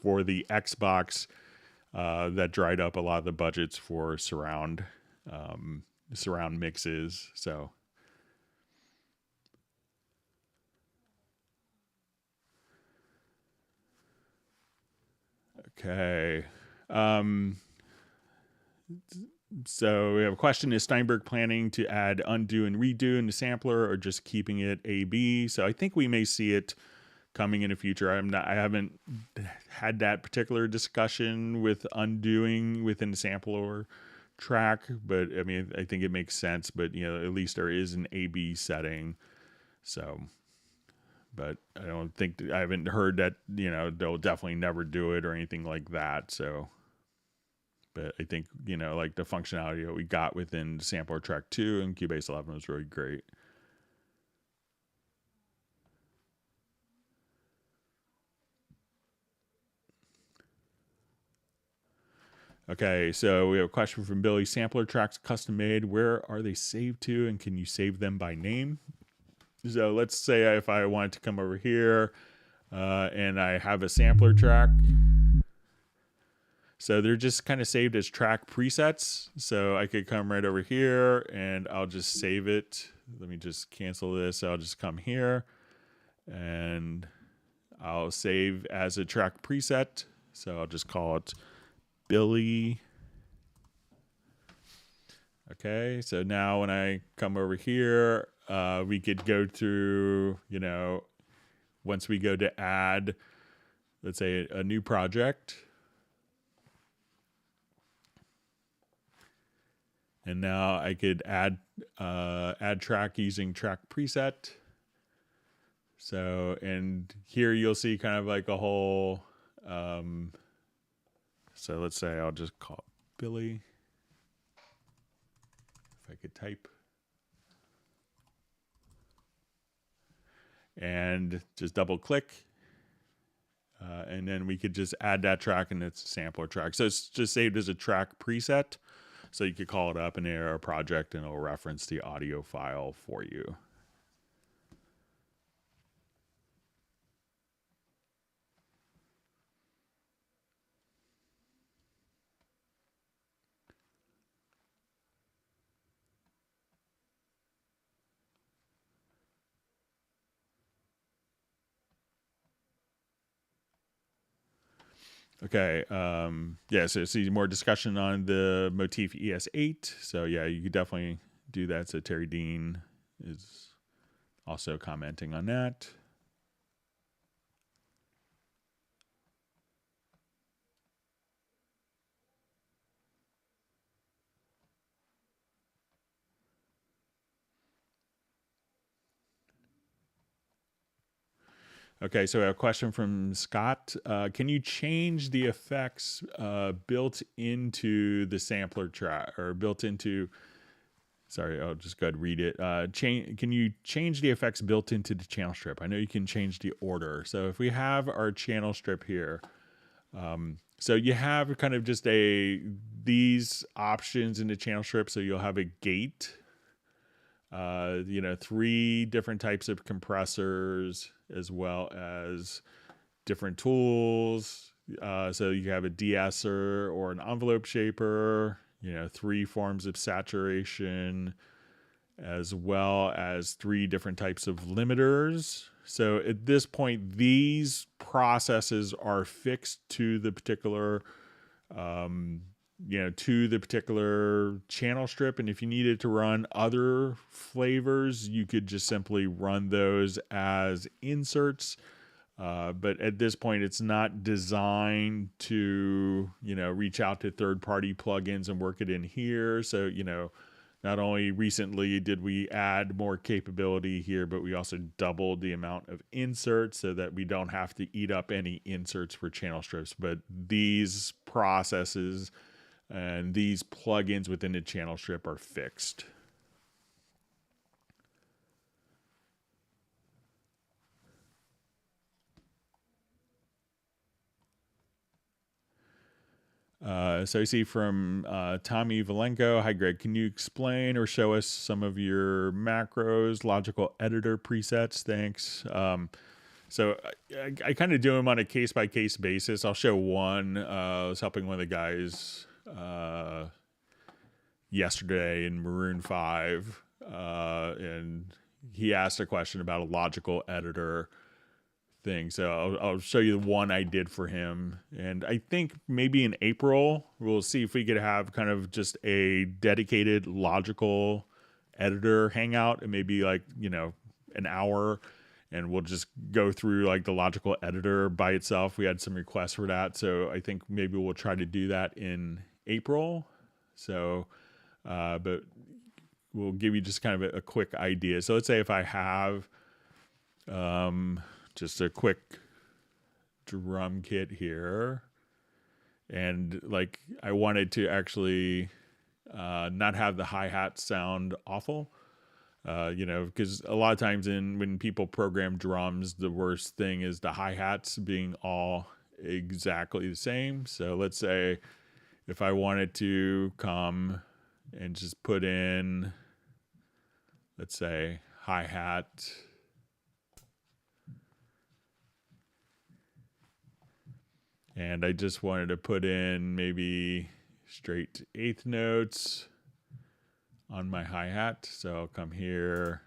Xbox, that dried up a lot of the budgets for surround mixes. So okay. So we have a question: is Steinberg planning to add undo and redo in the sampler, or just keeping it A/B? So I think we may see it coming in the future. I haven't had that particular discussion with undoing within the sampler track, but I mean, I think it makes sense. But at least there is an A/B setting. So, but I haven't heard that they'll definitely never do it or anything like that. So, but I think like the functionality that we got within sampler track 2 and Cubase 11 was really great. Okay, so we have a question from Billy. Sampler tracks custom made. Where are they saved to, and can you save them by name? So let's say if I wanted to come over here and I have a sampler track. So they're just kind of saved as track presets. So I could come right over here and I'll just save it. Let me just cancel this. I'll just come here and I'll save as a track preset. So I'll just call it Billy. Okay, so now when I come over here, we could go through, once we go to add, let's say, a new project. And now I could add track using track preset. So, and here you'll see kind of like a whole, so let's say I'll just call it Billy. If I could type. And just double click. And then we could just add that track, and it's a sampler track. So it's just saved as a track preset. So you could call it up in a project and it'll reference the audio file for you. Okay. Yeah. So see more discussion on the Motif ES8. So yeah, you could definitely do that. So Terry Dean is also commenting on that. Okay, so a question from Scott. Can you change the effects built into the sampler track or built into? Sorry, I'll just go ahead and read it. Can you change the effects built into the channel strip? I know you can change the order. So if we have our channel strip here, so you have kind of just these options in the channel strip. So you'll have a gate, 3 different types of compressors, as well as different tools. So you have a de-esser or an envelope shaper, 3 forms of saturation, as well as 3 different types of limiters. So at this point, these processes are fixed to the particular channel strip. And if you needed to run other flavors, you could just simply run those as inserts. But at this point, it's not designed to, reach out to third-party plugins and work it in here. So, not only recently did we add more capability here, but we also doubled the amount of inserts so that we don't have to eat up any inserts for channel strips. But these processes and these plugins within the channel strip are fixed. So I see from Tommy Valenko. Hi, Greg. Can you explain or show us some of your macros, logical editor presets? Thanks. So I kind of do them on a case-by-case basis. I'll show one. I was helping one of the guys yesterday in Maroon 5, and he asked a question about a logical editor thing. So I'll show you the one I did for him. And I think maybe in April, we'll see if we could have kind of just a dedicated logical editor hangout and maybe like, an hour. And we'll just go through like the logical editor by itself. We had some requests for that. So I think maybe we'll try to do that in April. So, but we'll give you just kind of a quick idea. So let's say if I have, just a quick drum kit here, and like I wanted to actually not have the hi-hat sound awful, because a lot of times when people program drums, the worst thing is the hi-hats being all exactly the same. So let's say if I wanted to come and just put in, let's say, hi-hat, and I just wanted to put in maybe straight 8th notes on my hi-hat. So I'll come here.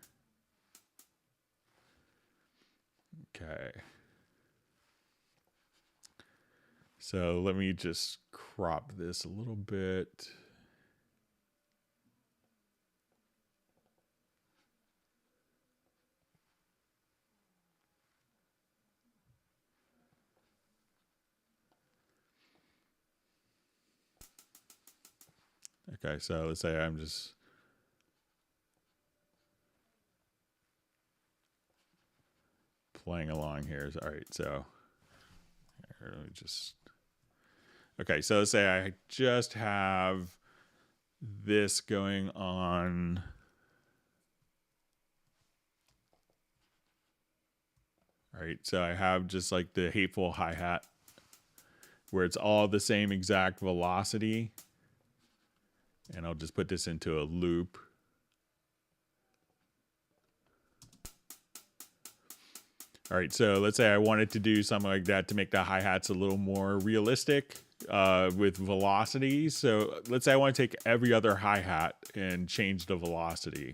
Okay. So let me just crop this a little bit. Okay, so let's say I'm just playing along here. All right, so here, let me just. Okay, so let's say I just have this going on. All right, so I have just like the hateful hi-hat where it's all the same exact velocity. And I'll just put this into a loop. All right, so let's say I wanted to do something like that to make the hi-hats a little more realistic with velocity. So let's say I want to take every other hi-hat and change the velocity.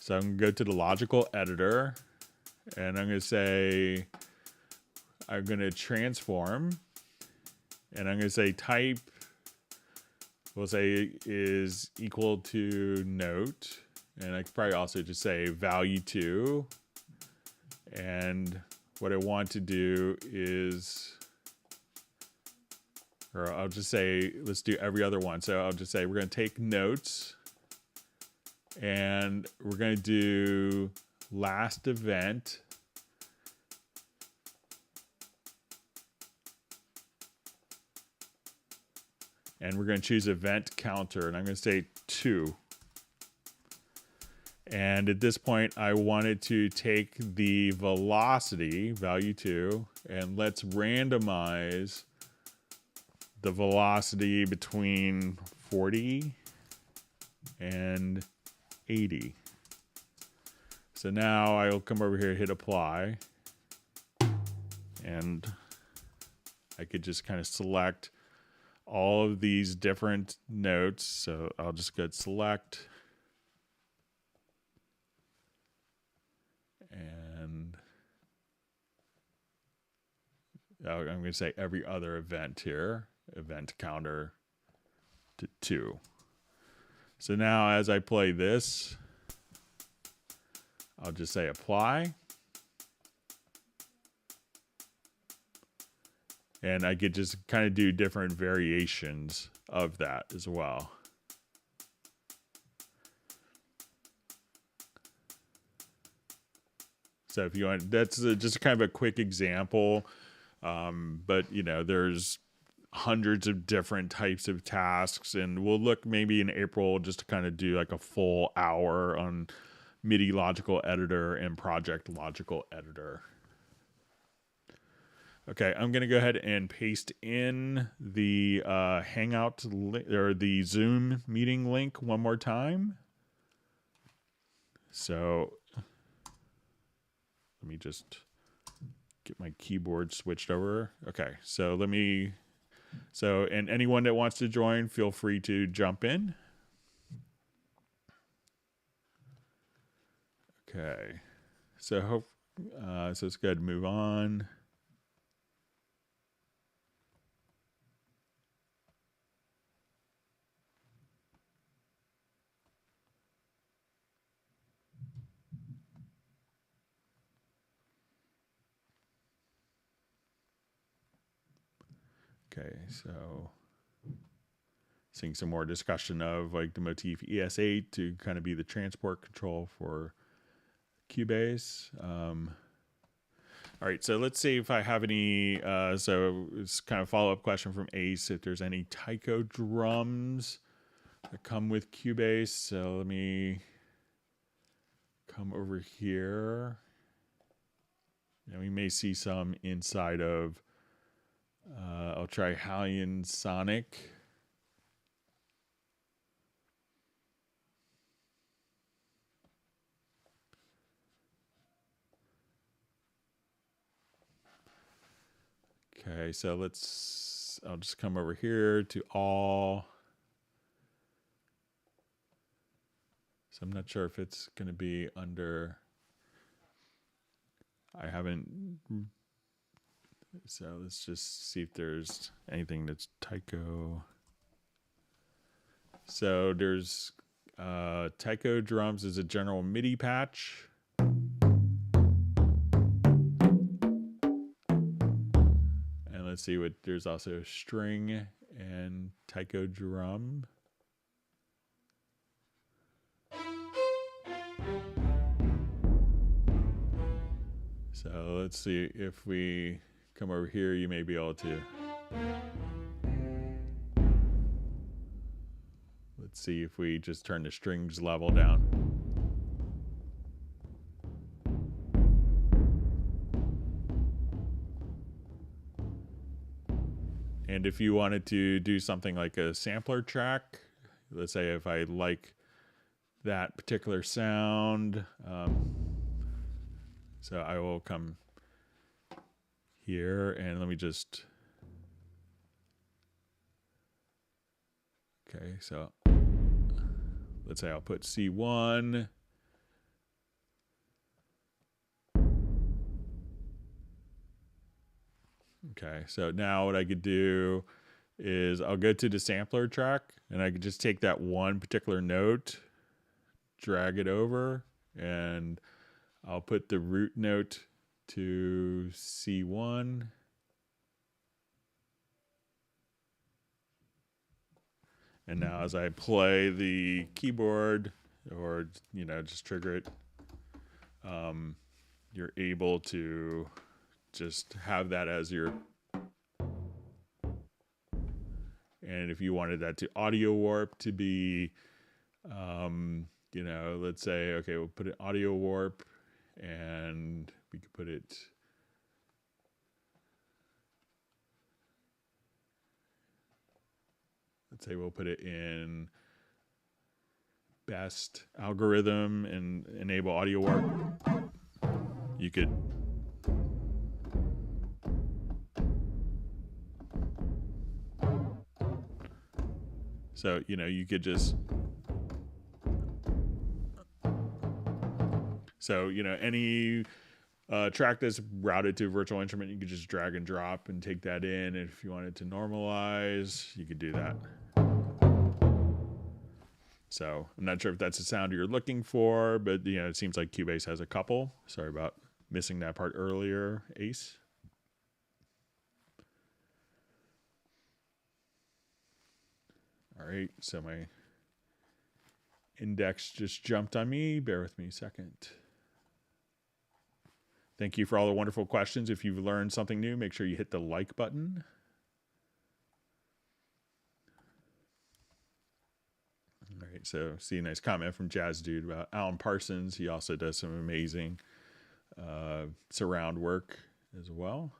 So I'm going to go to the logical editor, and I'm going to say I'm going to transform. And I'm going to say type, we'll say is equal to note. And I could probably also just say value2. And what I want to do is, or I'll just say, let's do every other one. So I'll just say we're going to take notes and we're going to do last event. And we're going to choose event counter, and I'm going to say 2. And at this point, I wanted to take the velocity, value 2, and let's randomize the velocity between 40 and 80. So now I'll come over here, hit apply, and I could just kind of select all of these different notes. So I'll just go select, and I'm going to say every other event here, event counter to 2. So now as I play this, I'll just say apply. And I could just kind of do different variations of that as well. So if you want, that's just kind of a quick example. But you know, there's hundreds of different types of tasks, and we'll look maybe in April just to kind of do like a full hour on MIDI logical editor and project logical editor. Okay, I'm going to go ahead and paste in the Hangout or the Zoom meeting link one more time. So let me just get my keyboard switched over. Okay, so and anyone that wants to join, feel free to jump in. Okay, so so it's good. Move on. Okay, so seeing some more discussion of like the motif ES8 to kind of be the transport control for Cubase. All right, so let's see if I have any, so it's kind of follow-up question from Ace, if there's any taiko drums that come with Cubase. So let me come over here. And we may see some inside of, I'll try Hallian Sonic. Okay, so I'll just come over here to all. So I'm not sure if it's going to be under, I haven't, so let's just see if there's anything that's taiko. So there's taiko drums is a general MIDI patch. And let's see what, there's also string and taiko drum. So let's see if we come over here, you may be able to. Let's see if we just turn the strings level down. And if you wanted to do something like a sampler track, let's say if I like that particular sound, so I will come here and let me just, okay, so let's say I'll put C1. Okay, so now what I could do is I'll go to the sampler track and I can just take that one particular note, drag it over, and I'll put the root note to C1. And now as I play the keyboard or, just trigger it, you're able to just have that as your, and if you wanted that to audio warp to be, let's say, okay, we'll put an audio warp and we could put it, let's say we'll put it in best algorithm and enable audio warp. You could you could just any track that's routed to a virtual instrument, you could just drag and drop and take that in. And if you wanted to normalize, you could do that. So I'm not sure if that's the sound you're looking for, but it seems like Cubase has a couple. Sorry about missing that part earlier, Ace. All right, so my index just jumped on me. Bear with me a second. Thank you for all the wonderful questions. If you've learned something new, make sure you hit the like button. All right, so see a nice comment from Jazz Dude about Alan Parsons. He also does some amazing surround work as well.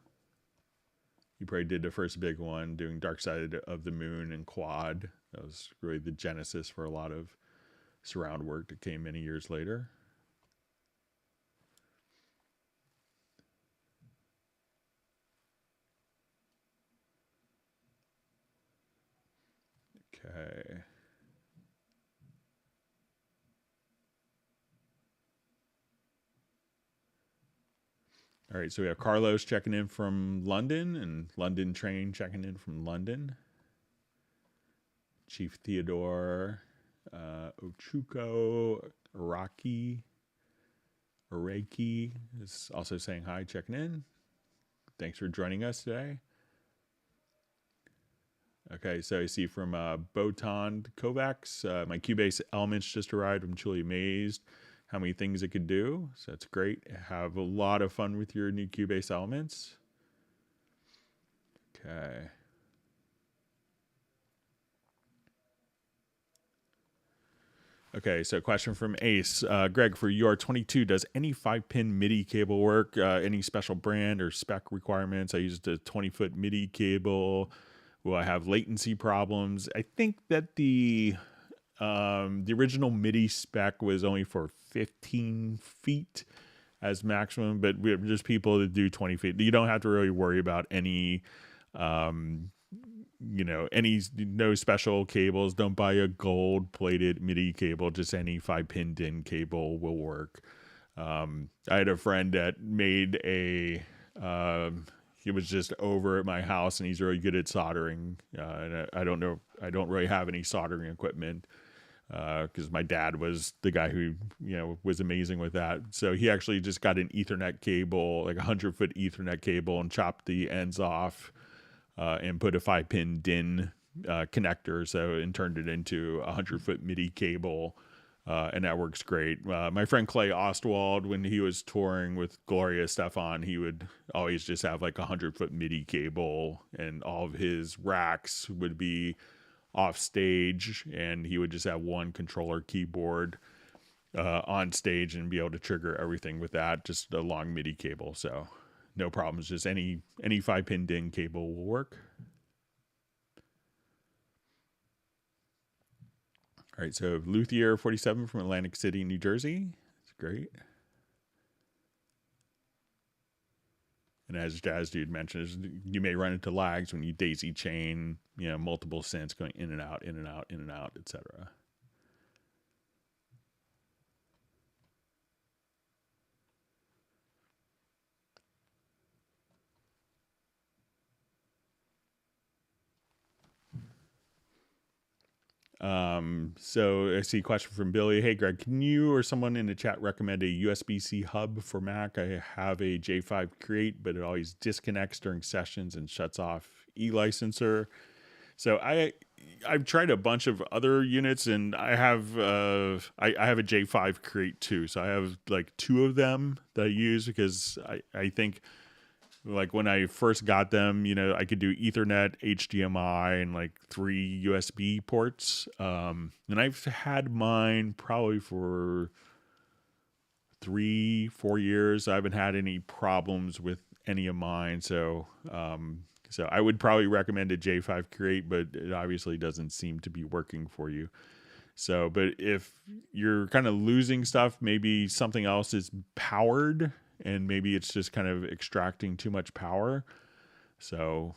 He probably did the first big one, doing Dark Side of the Moon and Quad. That was really the genesis for a lot of surround work that came many years later. Okay. All right, so we have Carlos checking in from London and London Train checking in from London. Chief Theodore, Ochuko, Araki is also saying hi, checking in. Thanks for joining us today. Okay, so I see from Botan Kovacs, my Cubase Elements just arrived. I'm truly amazed how many things it could do. So that's great. Have a lot of fun with your new Cubase Elements. Okay. Okay, so question from Ace. Greg, for UR22, does any 5-pin MIDI cable work? Any special brand or spec requirements? I used a 20-foot MIDI cable. Will I have latency problems? I think that the original MIDI spec was only for 15 feet as maximum, but we're just people that do 20 feet. You don't have to really worry about any no special cables. Don't buy a gold plated MIDI cable. Just any 5-pin DIN cable will work. I had a friend that made he was just over at my house and he's really good at soldering. And I don't really have any soldering equipment because my dad was the guy who, was amazing with that. So he actually just got an Ethernet cable, like a 100-foot Ethernet cable, and chopped the ends off and put a 5-pin DIN connector, and turned it into a 100-foot MIDI cable, and that works great. My friend Clay Ostwald, when he was touring with Gloria Estefan, he would always just have like a 100-foot MIDI cable, and all of his racks would be off stage, and he would just have one controller keyboard on stage and be able to trigger everything with that, just a long MIDI cable. So no problems. Just any 5-pin DIN cable will work. All right, so Luthier 47 from Atlantic City, New Jersey. That's great. And as Jazz Dude mentioned, you may run into lags when you daisy chain, multiple synths going in and out, in and out, in and out, etc. So I see a question from Billy. Hey, Greg, can you or someone in the chat recommend a USB-C hub for Mac? I have a J5 Create, but it always disconnects during sessions and shuts off eLicenser. So I've tried a bunch of other units, and I have I have a J5 Create too. So I have like two of them that I use because I think like when I first got them, you know, I could do Ethernet, HDMI, and like 3 USB ports. And I've had mine probably for 3-4 years. I haven't had any problems with any of mine. So so I would probably recommend a J5 Create, but it obviously doesn't seem to be working for you. So, but if you're kind of losing stuff, maybe something else is powered and maybe it's just kind of extracting too much power. So,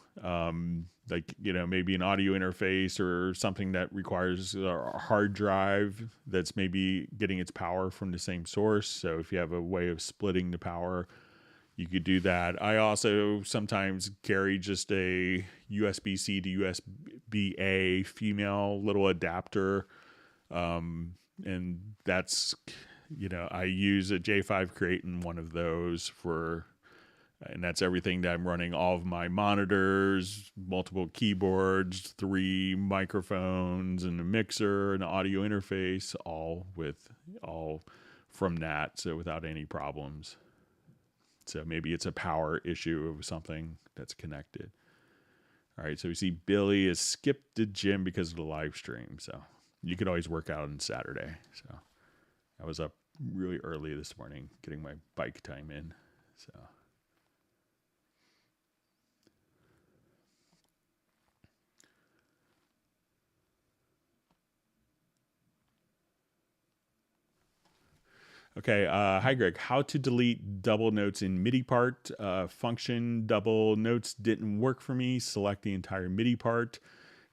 like, you know, maybe an audio interface or something that requires a hard drive that's maybe getting its power from the same source. So if you have a way of splitting the power, you could do that. I also sometimes carry just a USB-C to USB-A female little adapter. And that's, you know, I use a J5 Create in one of those for, and that's everything that I'm running all of my monitors, multiple keyboards, 3 microphones, and a mixer, an audio interface, all from that. So without any problems. So maybe it's a power issue of something that's connected. All right, so we see Billy has skipped the gym because of the live stream. So you could always work out on Saturday. So I was up really early this morning getting my bike time in. So okay, hi Greg. How to delete double notes in MIDI part? Function double notes didn't work for me. Select the entire MIDI part.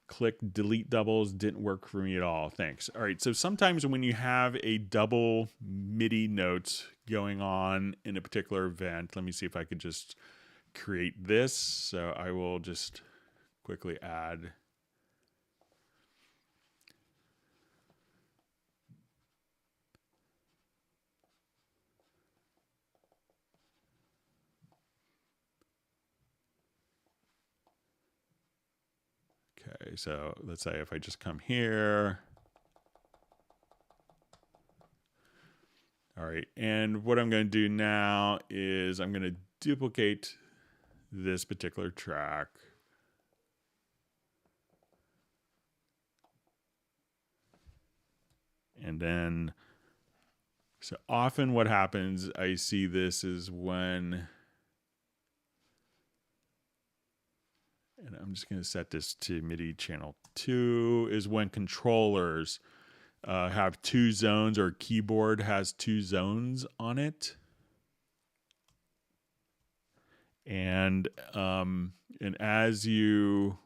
Click delete doubles, didn't work for me at all. Thanks. All right, so sometimes when you have a double MIDI notes going on in a particular event, let me see if I could just create this. So I will just quickly add. Okay, so let's say if I just come here. All right, and what I'm going to do now is I'm going to duplicate this particular track. And then, so often what happens, I see this is when, and I'm just going to set this to MIDI channel 2, is when controllers have 2 zones or keyboard has 2 zones on it. And as you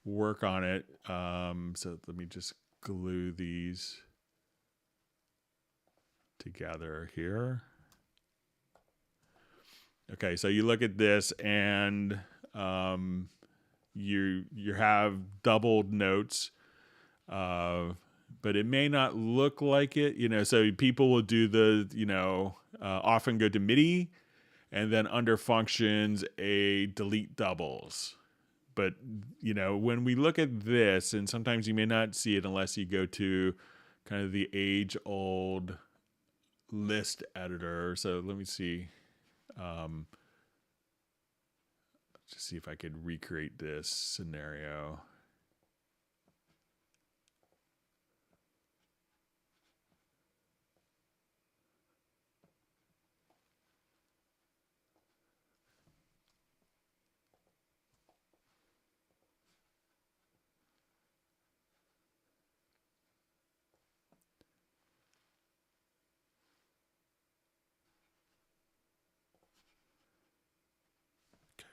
work on it, so let me just glue these together here. Okay, so you look at this and you have doubled notes, but it may not look like it, you know. So people will do the, you know, often go to MIDI and then under functions a delete doubles. But, you know, when we look at this, and sometimes you may not see it unless you go to kind of the age-old list editor. So let me see. Just see if I could recreate this scenario.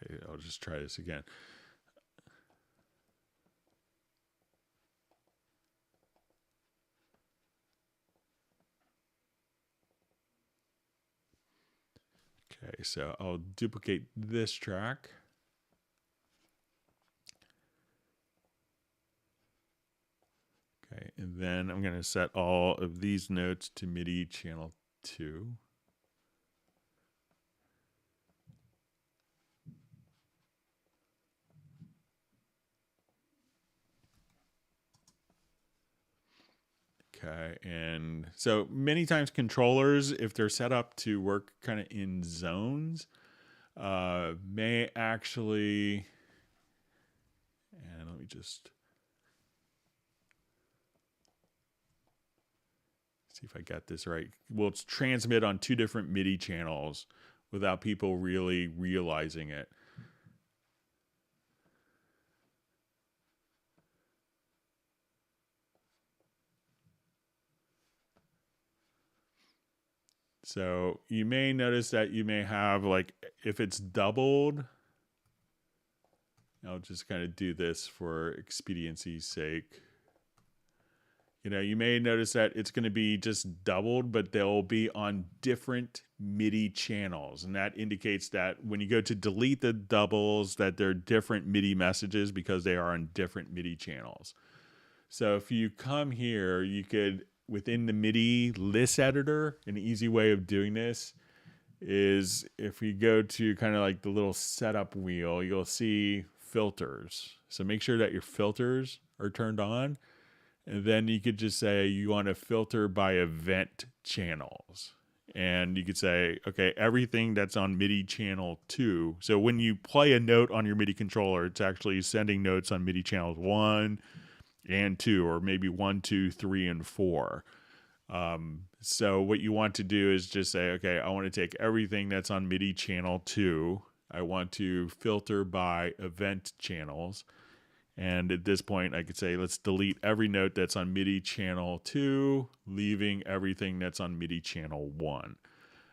Okay, I'll just try this again. Okay, so I'll duplicate this track. And then I'm going to set all of these notes to MIDI channel 2. Okay, and so many times controllers, if they're set up to work kind of in zones, may actually, and let me just see if I got this right. Will transmit on 2 different MIDI channels without people really realizing it. So you may notice that you may have, like, if it's doubled, I'll just kind of do this for expediency's sake. You know, you may notice that it's going to be just doubled, but they'll be on different MIDI channels. And that indicates that when you go to delete the doubles, that they're different MIDI messages because they are on different MIDI channels. So if you come here, you could, within the MIDI list editor, an easy way of doing this is if we go to kind of like the little setup wheel, you'll see filters. So make sure that your filters are turned on. And then you could just say you want to filter by event channels. And you could say, okay, everything that's on MIDI channel 2. So when you play a note on your MIDI controller, it's actually sending notes on MIDI channels 1 and 2, or maybe 1, 2, 3, and 4. So what you want to do is just say, okay, I want to take everything that's on MIDI channel 2. I want to filter by event channels. And at this point, I could say, let's delete every note that's on MIDI channel 2, leaving everything that's on MIDI channel 1.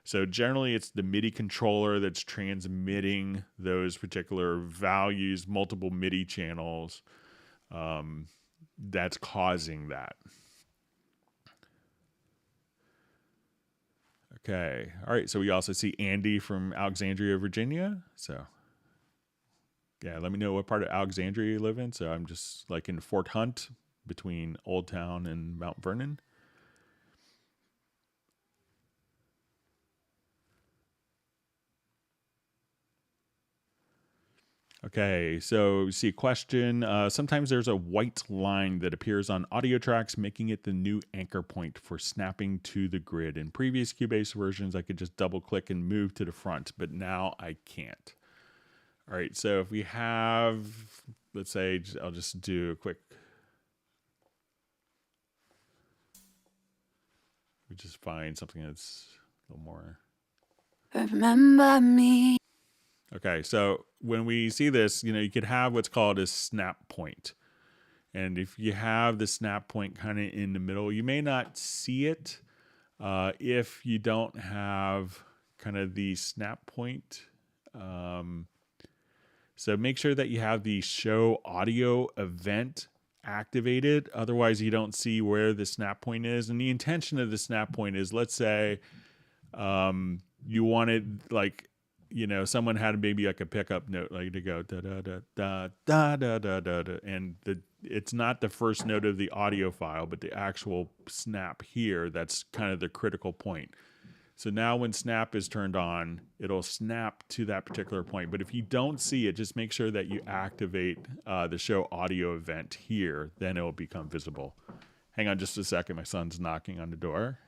So generally, it's the MIDI controller that's transmitting those particular values, multiple MIDI channels, that's causing that. Okay. All right. So we also see Andy from Alexandria, Virginia. So yeah, let me know what part of Alexandria you live in. So I'm just like in Fort Hunt between Old Town and Mount Vernon. Okay, so you see a question. Sometimes there's a white line that appears on audio tracks, making it the new anchor point for snapping to the grid. In previous Cubase versions, I could just double click and move to the front, but now I can't. All right, so if we have, let's say, I'll just do a quick, we just find something that's a little more. Remember me. Okay, so when we see this, you know, you could have what's called a snap point. And if you have the snap point kind of in the middle, you may not see it if you don't have kind of the snap point. So make sure that you have the show audio event activated. Otherwise, you don't see where the snap point is. And the intention of the snap point is, let's say you wanted, like, you know, someone had maybe like a pickup note, like to go da da da da da da da da da, and it's not the first note of the audio file, but the actual snap here. That's kind of the critical point. So now when snap is turned on, it'll snap to that particular point. But if you don't see it, just make sure that you activate the show audio event here. Then it will become visible. Hang on just a second. My son's knocking on the door.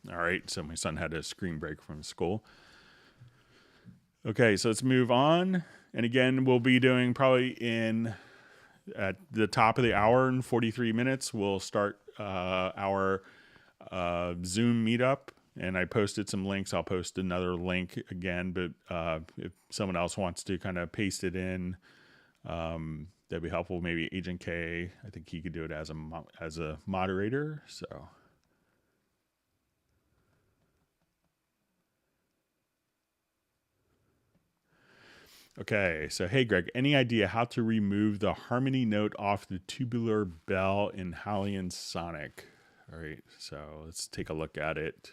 All right, so my son had a screen break from school. Okay, so let's move on. And again, we'll be doing probably at the top of the hour and 43 minutes, we'll start our Zoom meetup. And I posted some links. I'll post another link again, but if someone else wants to kind of paste it in, that'd be helpful. Maybe Agent K, I think he could do it as a moderator. So. Okay, so hey Greg, any idea how to remove the harmony note off the tubular bell in Hallian Sonic? All right, so let's take a look at it.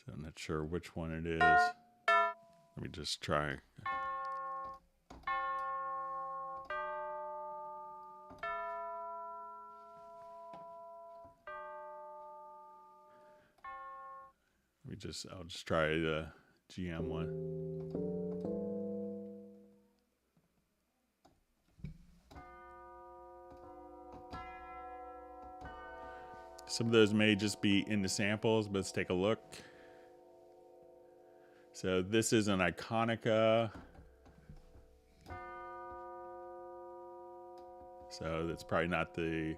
So I'm not sure which one it is. Let me just try. I'll just try the GM one. Some of those may just be in the samples, but let's take a look. So this is an Iconica. So that's probably not the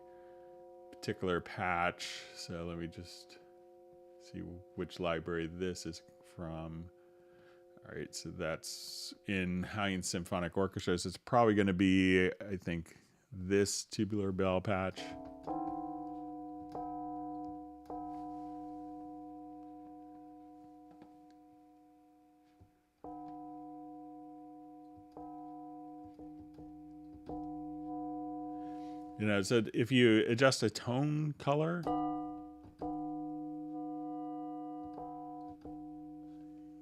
particular patch. So let me just see which library this is from. All right, so that's in Hallian Symphonic Orchestra. So it's probably going to be, I think, this tubular bell patch. You know, so if you adjust a tone color,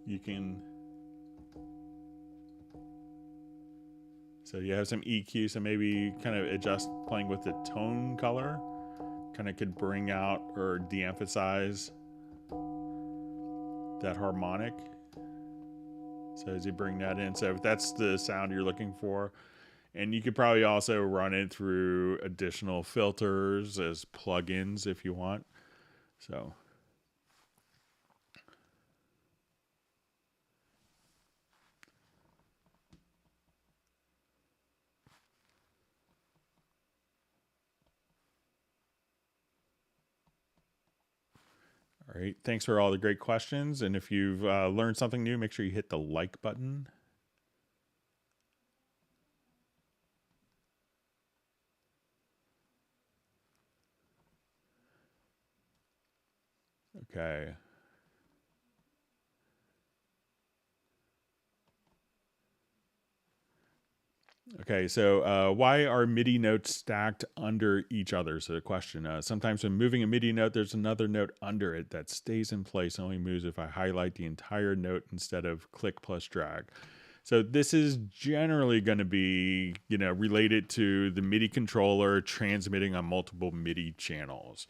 you can, so you have some EQ, so maybe kind of adjust playing with the tone color, kind of could bring out or de-emphasize that harmonic. So as you bring that in, so if that's the sound you're looking for, and you could probably also run it through additional filters as plugins if you want. So. All right. Thanks for all the great questions. And if you've learned something new, make sure you hit the like button. Okay. Okay, so why are MIDI notes stacked under each other? So the question, sometimes when moving a MIDI note, there's another note under it that stays in place and only moves if I highlight the entire note instead of click plus drag. So this is generally going to be, you know, related to the MIDI controller transmitting on multiple MIDI channels.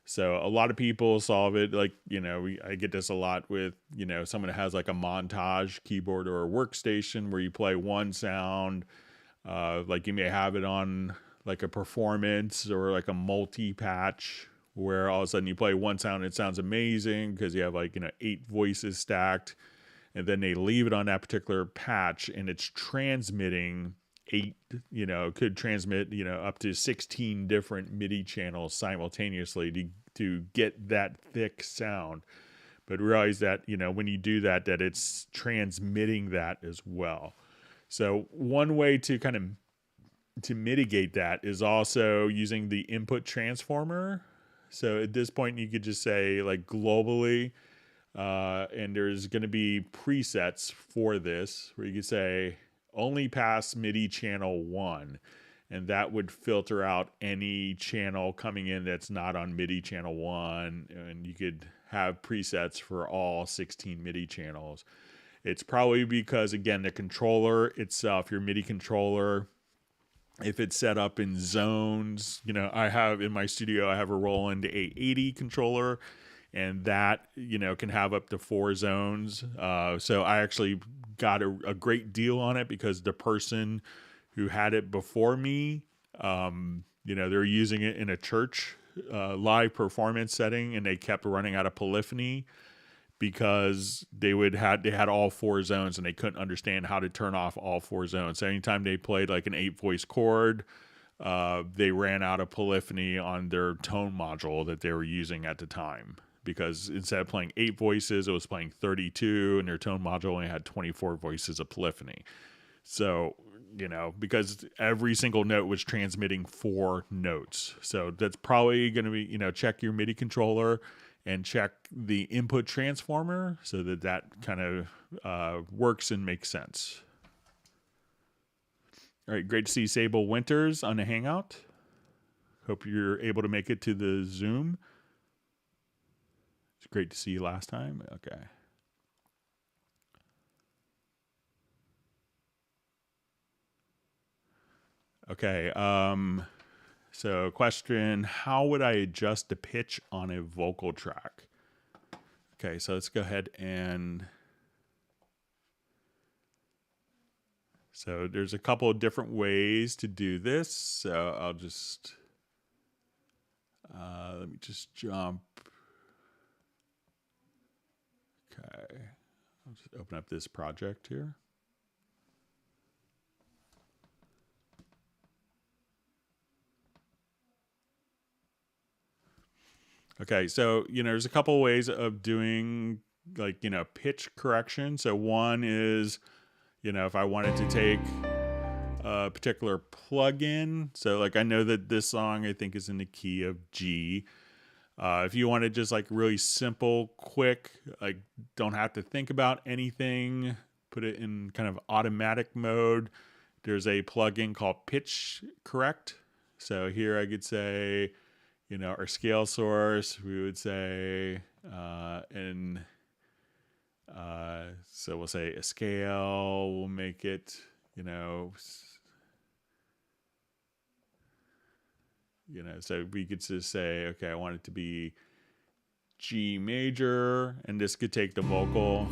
So a lot of people solve it like, you know, I get this a lot with, you know, someone has like a montage keyboard or a workstation where you play one sound, like you may have it on like a performance or like a multi-patch where all of a sudden you play one sound and it sounds amazing because you have like, you know, 8 voices stacked, and then they leave it on that particular patch and it's transmitting 8, you know, could transmit, you know, up to 16 different MIDI channels simultaneously to get that thick sound. But realize that, you know, when you do that, that it's transmitting that as well. So one way to kind of to mitigate that is also using the input transformer. So at this point, you could just say like globally, and there's going to be presets for this where you could say only pass MIDI channel 1, and that would filter out any channel coming in that's not on MIDI channel 1, and you could have presets for all 16 MIDI channels. It's probably because, again, the controller itself, your MIDI controller, if it's set up in zones, I have in my studio, I have a Roland 880 controller, and that, can have up to 4 zones. So I actually got a great deal on it because the person who had it before me, they're using it in a church live performance setting, and they kept running out of polyphony because they had all 4 zones, and they couldn't understand how to turn off all 4 zones. So anytime they played like an 8-voice chord, they ran out of polyphony on their tone module that they were using at the time, because instead of playing 8 voices, it was playing 32, and their tone module only had 24 voices of polyphony. So, because every single note was transmitting 4 notes. So that's probably going to be, check your MIDI controller and check the input transformer so that kind of works and makes sense. All right, great to see Sable Winters on the Hangout. Hope you're able to make it to the Zoom. It's great to see you last time. Okay. Okay, so question, how would I adjust the pitch on a vocal track? Okay, so let's go ahead and... So there's a couple of different ways to do this. So I'll just... let me just jump. Okay, I'll just open up this project here. Okay, so, there's a couple ways of doing, like, pitch correction. So one is, if I wanted to take a particular plugin. So, like, I know that this song, I think, is in the key of G. If you want to just, like, really simple, quick, like, don't have to think about anything, put it in kind of automatic mode, there's a plugin called Pitch Correct. So here I could say... our scale source, we would say, so we'll say a scale, we'll make it, so we could just say, okay, I want it to be G major, and this could take the vocal.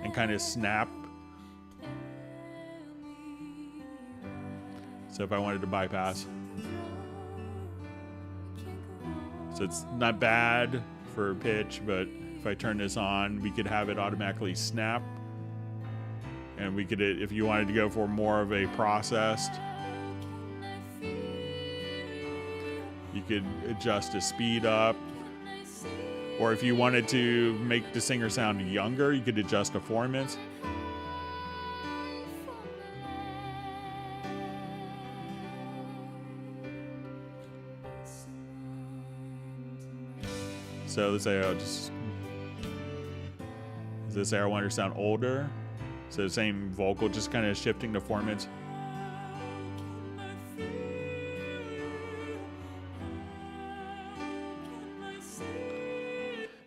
And kind of snap. So if I wanted to bypass. So it's not bad for pitch, but if I turn this on, we could have it automatically snap. And we could, if you wanted to go for more of a processed, you could adjust the speed up. Or if you wanted to make the singer sound younger, you could adjust the formants. So let's say I want her to sound older. So the same vocal, just kind of shifting the formants.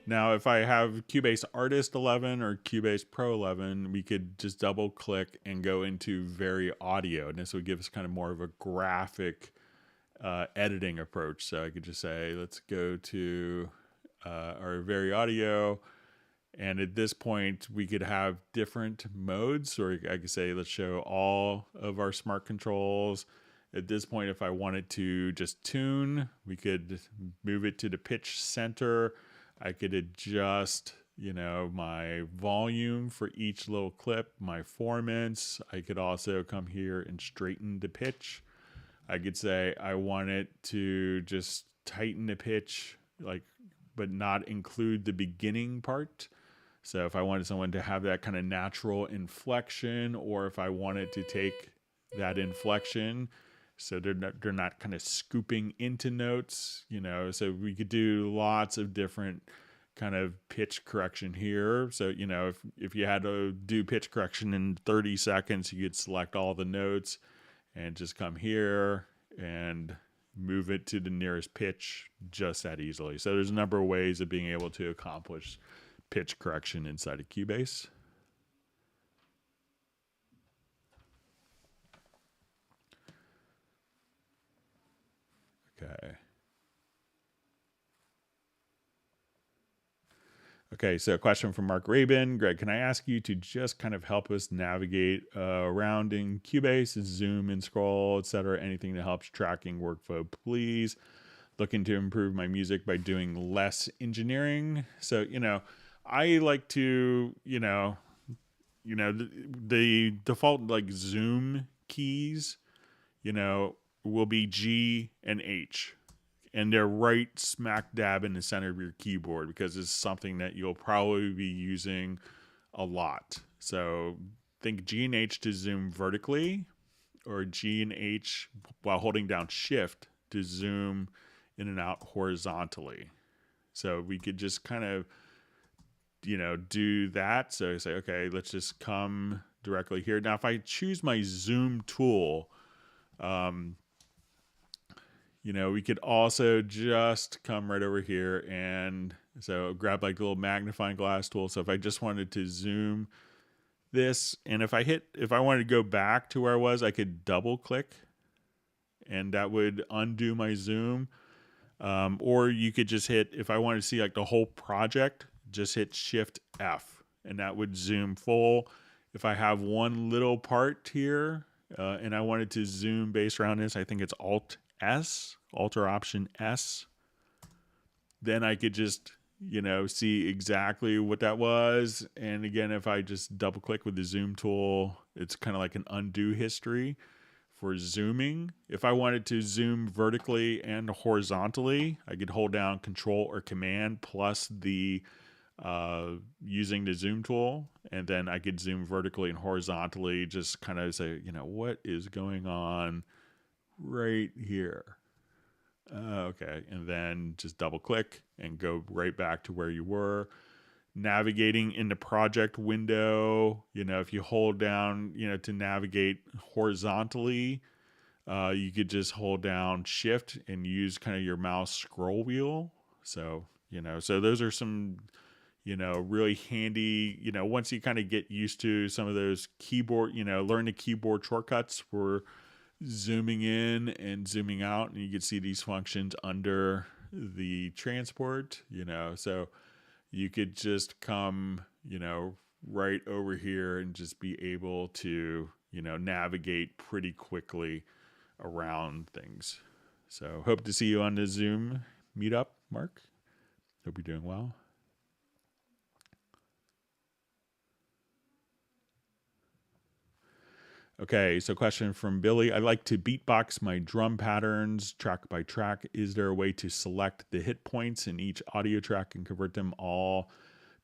Now, if I have Cubase Artist 11 or Cubase Pro 11, we could just double click and go into Very Audio. And this would give us kind of more of a graphic editing approach. So I could just say, let's go to our Very Audio. And at this point, we could have different modes, or I could say, let's show all of our smart controls. At this point, if I wanted to just tune, we could move it to the pitch center. I could adjust, my volume for each little clip, my formants. I could also come here and straighten the pitch. I could say I want it to just tighten the pitch, but not include the beginning part. So if I wanted someone to have that kind of natural inflection, or if I wanted to take that inflection so they're not kind of scooping into notes, so we could do lots of different kind of pitch correction here. So, if you had to do pitch correction in 30 seconds, you could select all the notes and just come here and, move it to the nearest pitch just that easily. So there's a number of ways of being able to accomplish pitch correction inside of Cubase. Okay. Okay, so a question from Mark Rabin. Greg, can I ask you to just kind of help us navigate around in Cubase, zoom and scroll, etc., anything that helps tracking workflow, please? Looking to improve my music by doing less engineering. So, I like to, the default like zoom keys, will be G and H. And they're right smack dab in the center of your keyboard because it's something that you'll probably be using a lot. So think G and H to zoom vertically, or G and H while holding down Shift to zoom in and out horizontally. So we could just kind of, do that. So I say, okay, let's just come directly here. Now, if I choose my zoom tool, we could also just come right over here and so grab like the little magnifying glass tool. So if I just wanted to zoom this, and if I wanted to go back to where I was, I could double click and that would undo my zoom. Or you could just hit, if I wanted to see like the whole project, just hit Shift F and that would zoom full. If I have one little part here and I wanted to zoom based around this, I think it's Alt S, Alt or Option S. Then I could just, see exactly what that was. And again, if I just double click with the zoom tool, it's kind of like an undo history for zooming. If I wanted to zoom vertically and horizontally, I could hold down Control or Command plus the using the zoom tool, and then I could zoom vertically and horizontally, just kind of say, what is going on right here? Okay, and then just double click and go right back to where you were. Navigating in the project window, if you hold down, to navigate horizontally, you could just hold down Shift and use kind of your mouse scroll wheel. So, so those are some, really handy, once you kind of get used to some of those keyboard, learn the keyboard shortcuts for zooming in and zooming out, and you can see these functions under the transport, so you could just come, right over here and just be able to, navigate pretty quickly around things. So hope to see you on the Zoom meetup, Mark. Hope you're doing well. Okay, so question from Billy. I like to beatbox my drum patterns track by track. Is there a way to select the hit points in each audio track and convert them all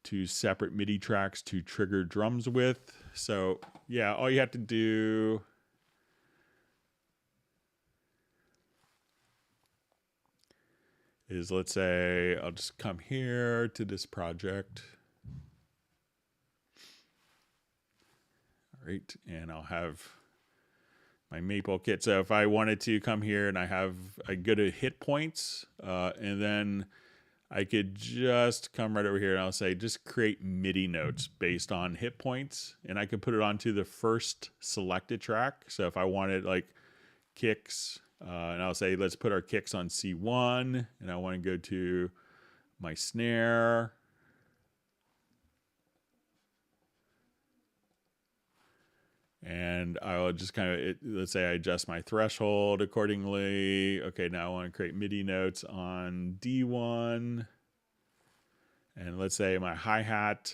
to separate MIDI tracks to trigger drums with? So yeah, all you have to do is, let's say, I'll just come here to this project. All right, and I'll have my Maple kit. So if I wanted to come here and I go to hit points, and then I could just come right over here and I'll say, just create MIDI notes based on hit points. And I could put it onto the first selected track. So if I wanted like kicks, and I'll say, let's put our kicks on C1, and I want to go to my snare. And I'll just let's say I adjust my threshold accordingly. Okay, now I want to create MIDI notes on D1. And let's say my hi-hat,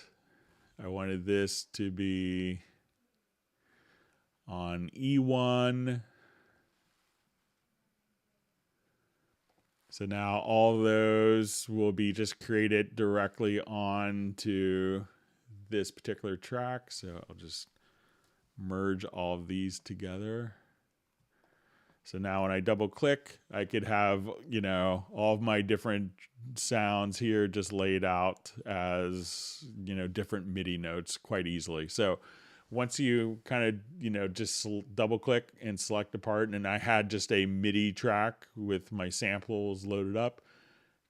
I wanted this to be on E1. So now all those will be just created directly onto this particular track. So I'll just merge all of these together. So now when I double click, I could have, all of my different sounds here just laid out as, different MIDI notes quite easily. So once you kind of, just double click and select a part, and I had just a MIDI track with my samples loaded up,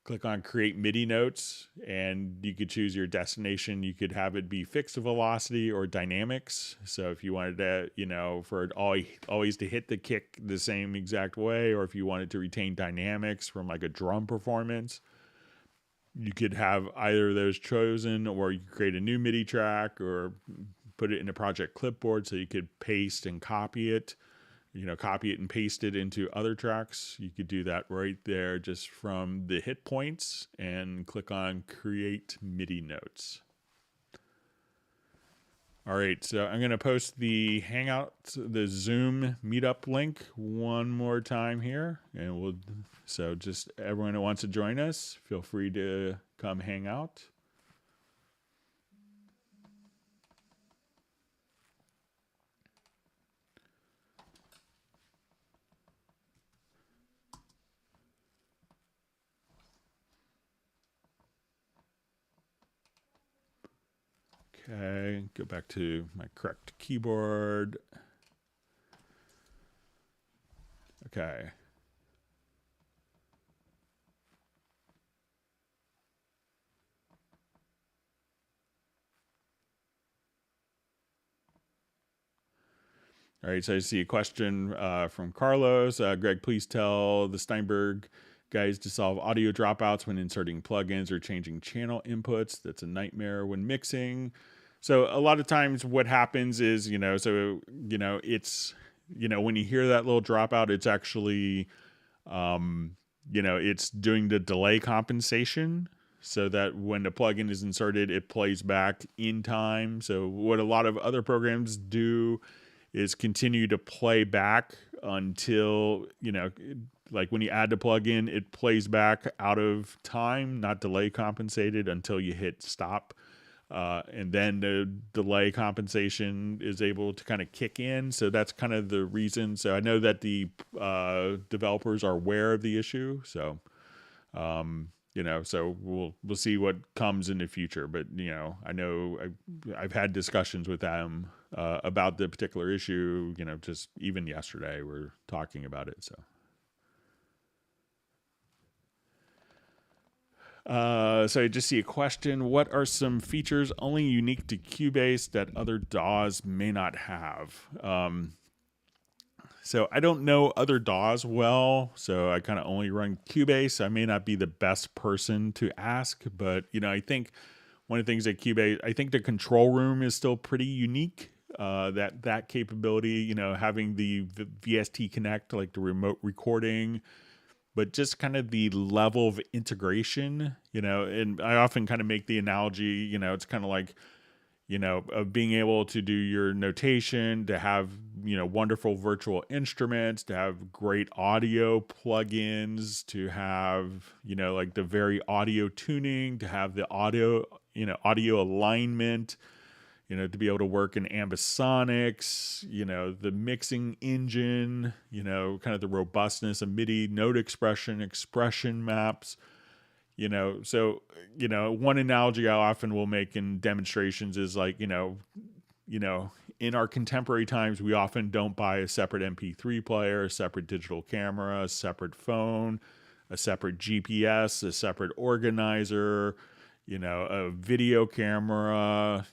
click on create MIDI notes, and you could choose your destination. You could have it be fixed velocity or dynamics. So if you wanted to, for it always to hit the kick the same exact way, or if you wanted to retain dynamics from like a drum performance, you could have either of those chosen, or you could create a new MIDI track or put it in a project clipboard so you could paste and copy it. Copy it and paste it into other tracks. You could do that right there just from the hit points and click on create MIDI notes. All right, so I'm going to post the Hangout, the Zoom meetup link one more time here. And so just everyone who wants to join us, feel free to come hang out. Okay, go back to my correct keyboard. Okay. All right, so I see a question from Carlos. Greg, please tell the Steinberg guys to solve audio dropouts when inserting plugins or changing channel inputs. That's a nightmare when mixing. So a lot of times what happens is, it's, when you hear that little dropout, it's actually, it's doing the delay compensation so that when the plugin is inserted, it plays back in time. So what a lot of other programs do is continue to play back until, like when you add the plugin, it plays back out of time, not delay compensated, until you hit stop. And then the delay compensation is able to kind of kick in. So that's kind of the reason. So I know that the developers are aware of the issue. So, so we'll see what comes in the future. But, I know I've had discussions with them about the particular issue, just even yesterday we're talking about it. So I just see a question. What are some features only unique to Cubase that other DAWs may not have? So I don't know other DAWs well, so I kind of only run Cubase. I may not be the best person to ask, but, I think one of the things at Cubase, I think the control room is still pretty unique. That capability, having the VST Connect, like the remote recording, but just kind of the level of integration, and I often kind of make the analogy, it's kind of like, of being able to do your notation, to have, wonderful virtual instruments, to have great audio plugins, to have, like the very audio tuning, to have the audio alignment, to be able to work in ambisonics, the mixing engine, kind of the robustness of MIDI, note expression maps, So, one analogy I often will make in demonstrations is like, in our contemporary times, we often don't buy a separate MP3 player, a separate digital camera, a separate phone, a separate GPS, a separate organizer, a video camera,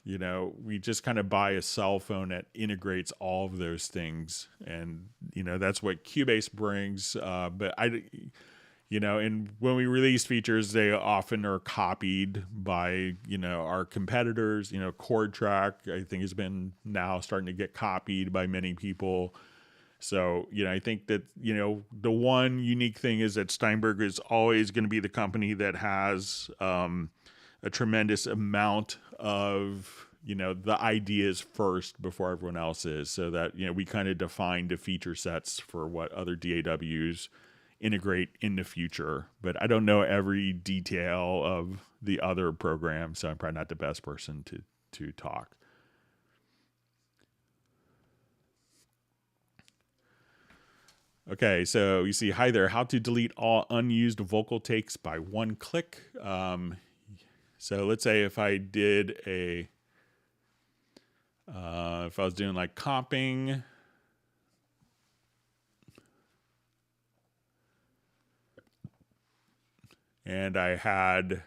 we just kind of buy a cell phone that integrates all of those things. And, that's what Cubase brings. But and when we release features, they often are copied by, our competitors. Chord Track, I think, has been now starting to get copied by many people. So, I think that, the one unique thing is that Steinberg is always going to be the company that has a tremendous amount of, the ideas first before everyone else is, so that, we kind of define the feature sets for what other DAWs integrate in the future. But I don't know every detail of the other programs, so I'm probably not the best person to talk. Okay, so you see, hi there, how to delete all unused vocal takes by one click. So let's say if I did a If I was doing like comping, and I had,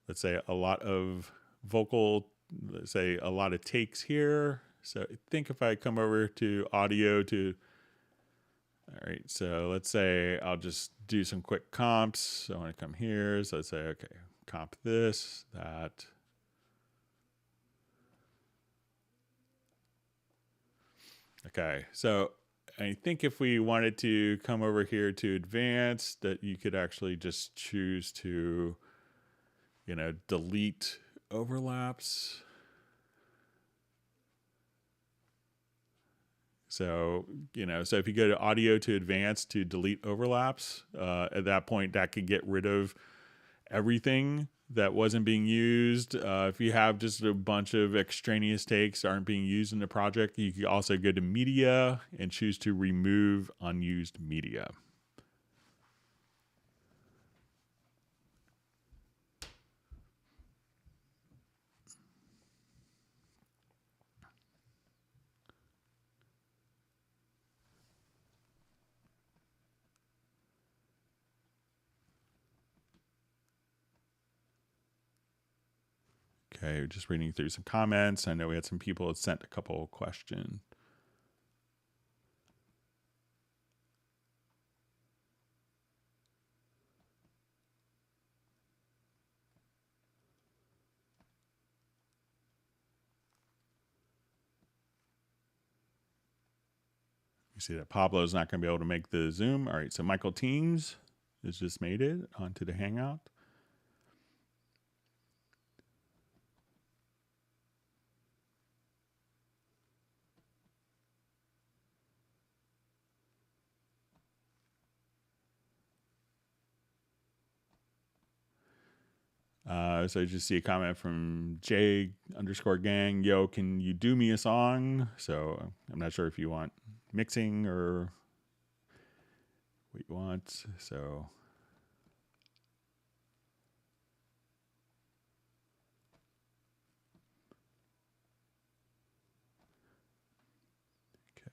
let's say, a lot of vocal, let's say a lot of takes here. So I think if I come over to audio to, all right, so let's say I'll just do some quick comps. So I want to come here. So let's say, okay, comp this, that. Okay, so I think if we wanted to come over here to advanced, that you could actually just choose to, you know, delete overlaps. So, you know, so if you go to audio to advanced to delete overlaps, at that point that could get rid of everything that wasn't being used. If you have just a bunch of extraneous takes that aren't being used in the project, you can also go to media and choose to remove unused media. Okay, just reading through some comments. I know we had some people that sent a couple of questions. You see that Pablo's not going to be able to make the Zoom. All right, so Michael Teams has just made it onto the Hangout. So I just see a comment from J_gang. Yo, can you do me a song? So I'm not sure if you want mixing or what you want. So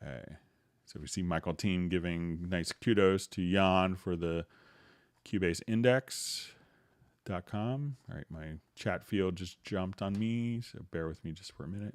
okay. So we see Michael Team giving nice kudos to Jan for the Cubase index.com. All right, my chat field just jumped on me, so bear with me just for a minute.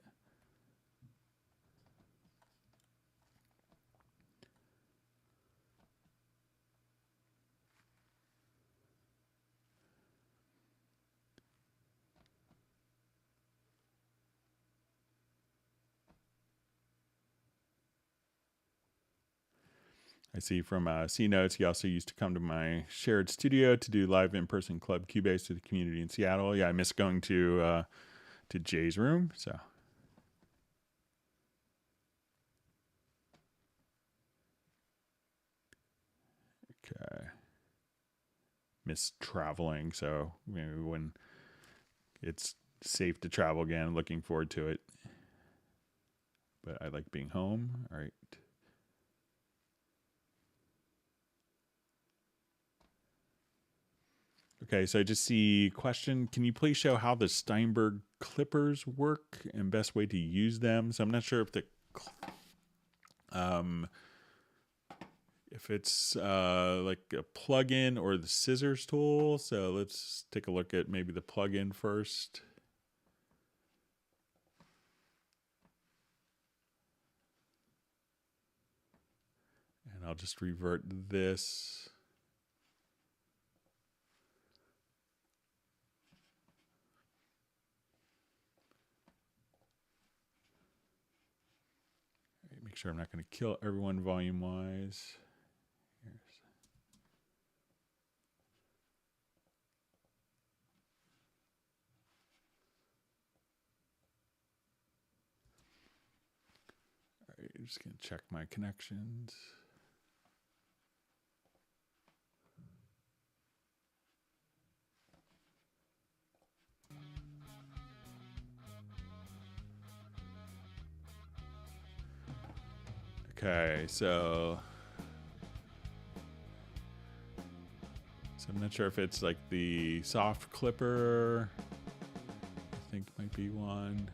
I see from C Notes, he also used to come to my shared studio to do live in-person club Cubase to the community in Seattle. Yeah, I miss going to Jay's room. So okay, miss traveling. So maybe when it's safe to travel again, looking forward to it. But I like being home. All right. Okay, so I just see question. Can you please show how the Steinberg clippers work and best way to use them? So I'm not sure if it's like a plugin or the scissors tool. So let's take a look at maybe the plugin first. And I'll just revert this. Make sure I'm not going to kill everyone volume-wise. All right, I'm just going to check my connections. Okay, so I'm not sure if it's like the soft clipper. I think might be one.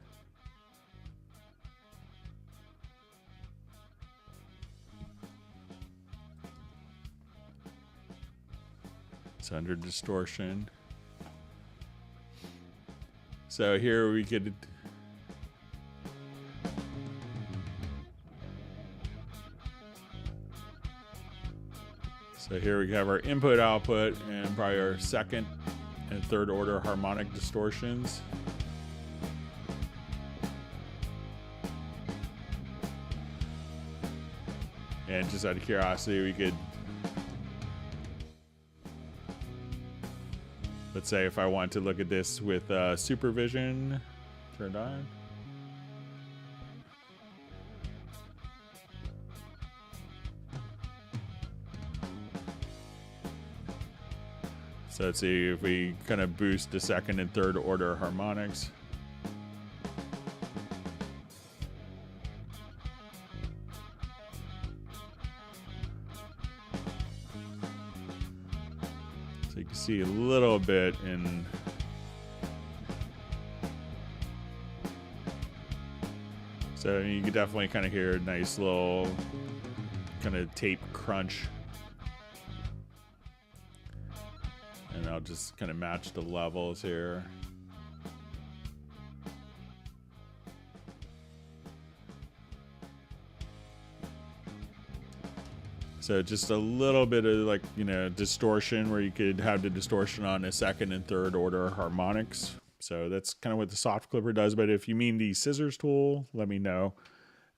So under distortion. So here we could. So here we have our input, output, and probably our second and third order harmonic distortions. And just out of curiosity, we could, let's say if I want to look at this with supervision turned on. So let's see if we kind of boost the second and third order harmonics. So you can see a little bit in. So you can definitely kind of hear a nice little kind of tape crunch. And I'll just kind of match the levels here. So just a little bit of like, you know, distortion where you could have the distortion on the second and third order harmonics. So that's kind of what the soft clipper does. But if you mean the scissors tool, let me know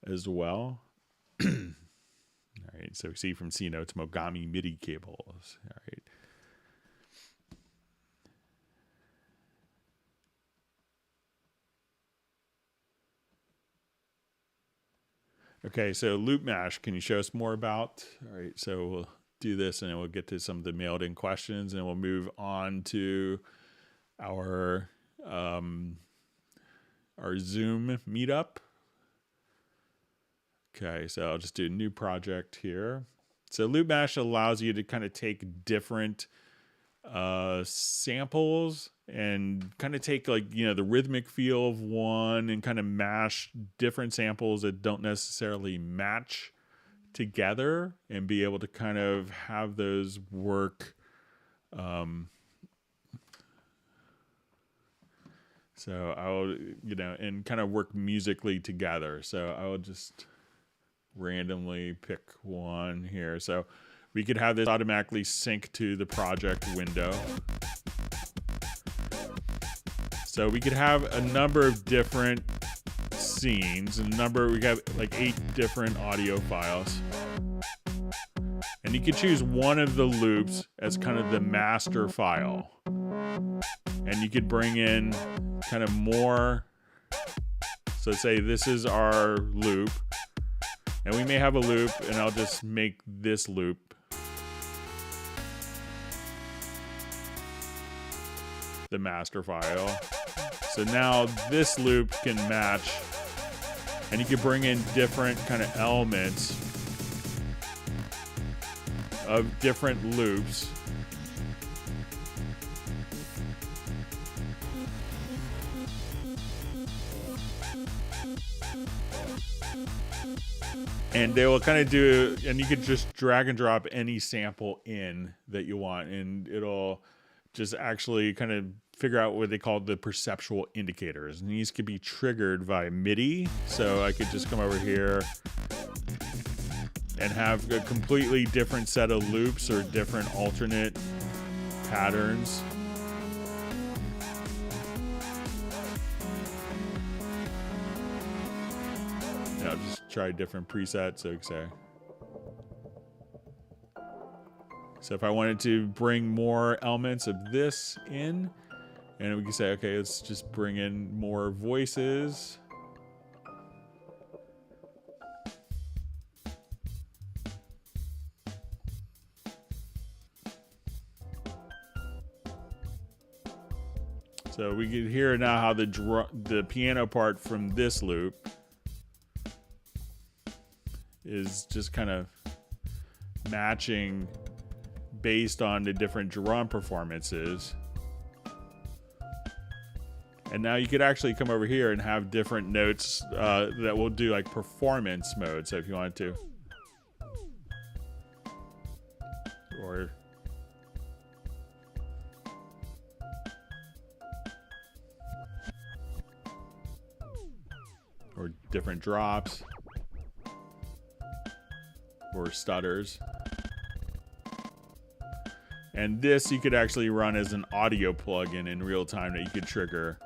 as well. All right. So we see from C notes, Mogami MIDI cables. All right. Okay, so loop mash, can you show us more about? All right, so we'll do this and then we'll get to some of the mailed in questions and we'll move on to our Zoom meetup. Okay, so I'll just do a new project here. So loop mash allows you to kind of take different samples and kind of take like, you know, the rhythmic feel of one and kind of mash different samples that don't necessarily match together and be able to kind of have those work. So I'll, you know, and kind of work musically together. So I will just randomly pick one here. So we could have this automatically sync to the project window. So we could have a number of different scenes, we got like 8 different audio files. And you could choose one of the loops as kind of the master file. And you could bring in kind of more. So say this is our loop. And we may have a loop, and I'll just make this loop the master file. So now this loop can match, and you can bring in different kind of elements of different loops. And they will kind of do, and you could just drag and drop any sample in that you want, and it'll just actually kind of figure out what they call the perceptual indicators. And these could be triggered via MIDI. So I could just come over here and have a completely different set of loops or different alternate patterns. And I'll just try different presets. So if I wanted to bring more elements of this in, and we can say, okay, let's just bring in more voices. So we can hear now how the piano part from this loop is just kind of matching based on the different drum performances. And now you could actually come over here and have different notes that will do like performance mode. So if you wanted to, or or different drops or stutters. And this you could actually run as an audio plugin in real time that you could trigger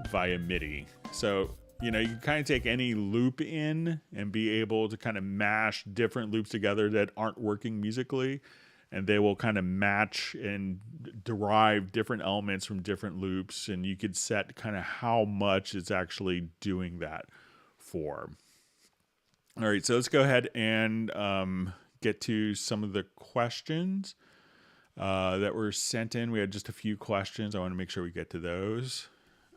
via MIDI. So, you know, you can kind of take any loop in and be able to kind of mash different loops together that aren't working musically, and they will kind of match and derive different elements from different loops, and you could set kind of how much it's actually doing that for. All right, so let's go ahead and get to some of the questions that were sent in. We had just a few questions. I want to make sure we get to those.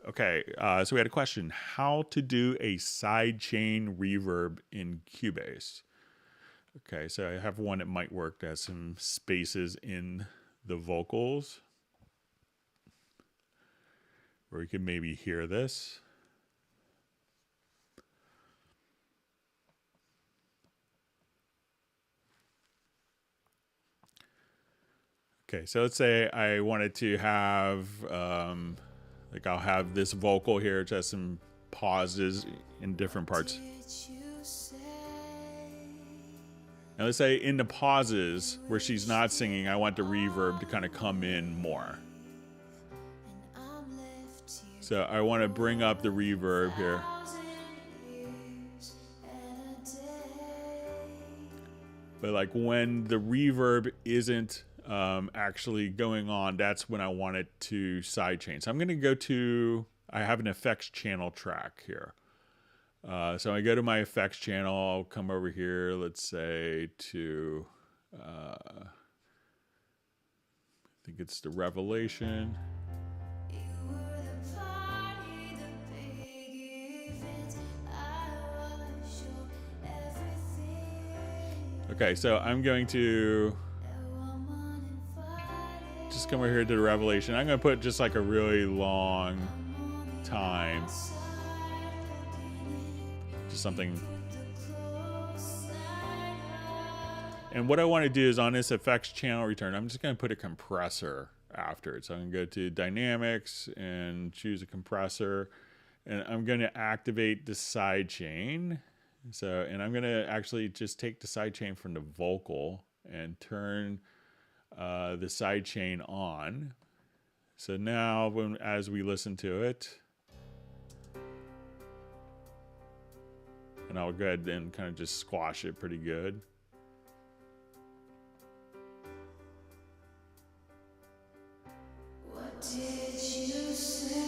Okay, so we had a question: how to do a sidechain reverb in Cubase. Okay, so I have one that might work that has some spaces in the vocals where you can maybe hear this. Okay, so let's say I wanted to have, like I'll have this vocal here, which has some pauses in different parts. Now let's say in the pauses where she's not singing, I want the reverb to kind of come in more. So I want to bring up the reverb here. But like when the reverb isn't actually going on, that's when I want it to sidechain. So I'm going to go to, I have an effects channel track here. So I go to my effects channel, I'll come over here, let's say to, I think it's the Revelation. Okay, so I'm going to just come over here to the Revelation. I'm going to put just like a really long time. Just something. And what I want to do is on this effects channel return, I'm just going to put a compressor after it. So I'm going to go to Dynamics and choose a compressor. And I'm going to activate the sidechain. So, and I'm going to actually just take the sidechain from the vocal and turn the sidechain on. So now as we listen to it, and I'll go ahead and kind of just squash it pretty good. What did you say?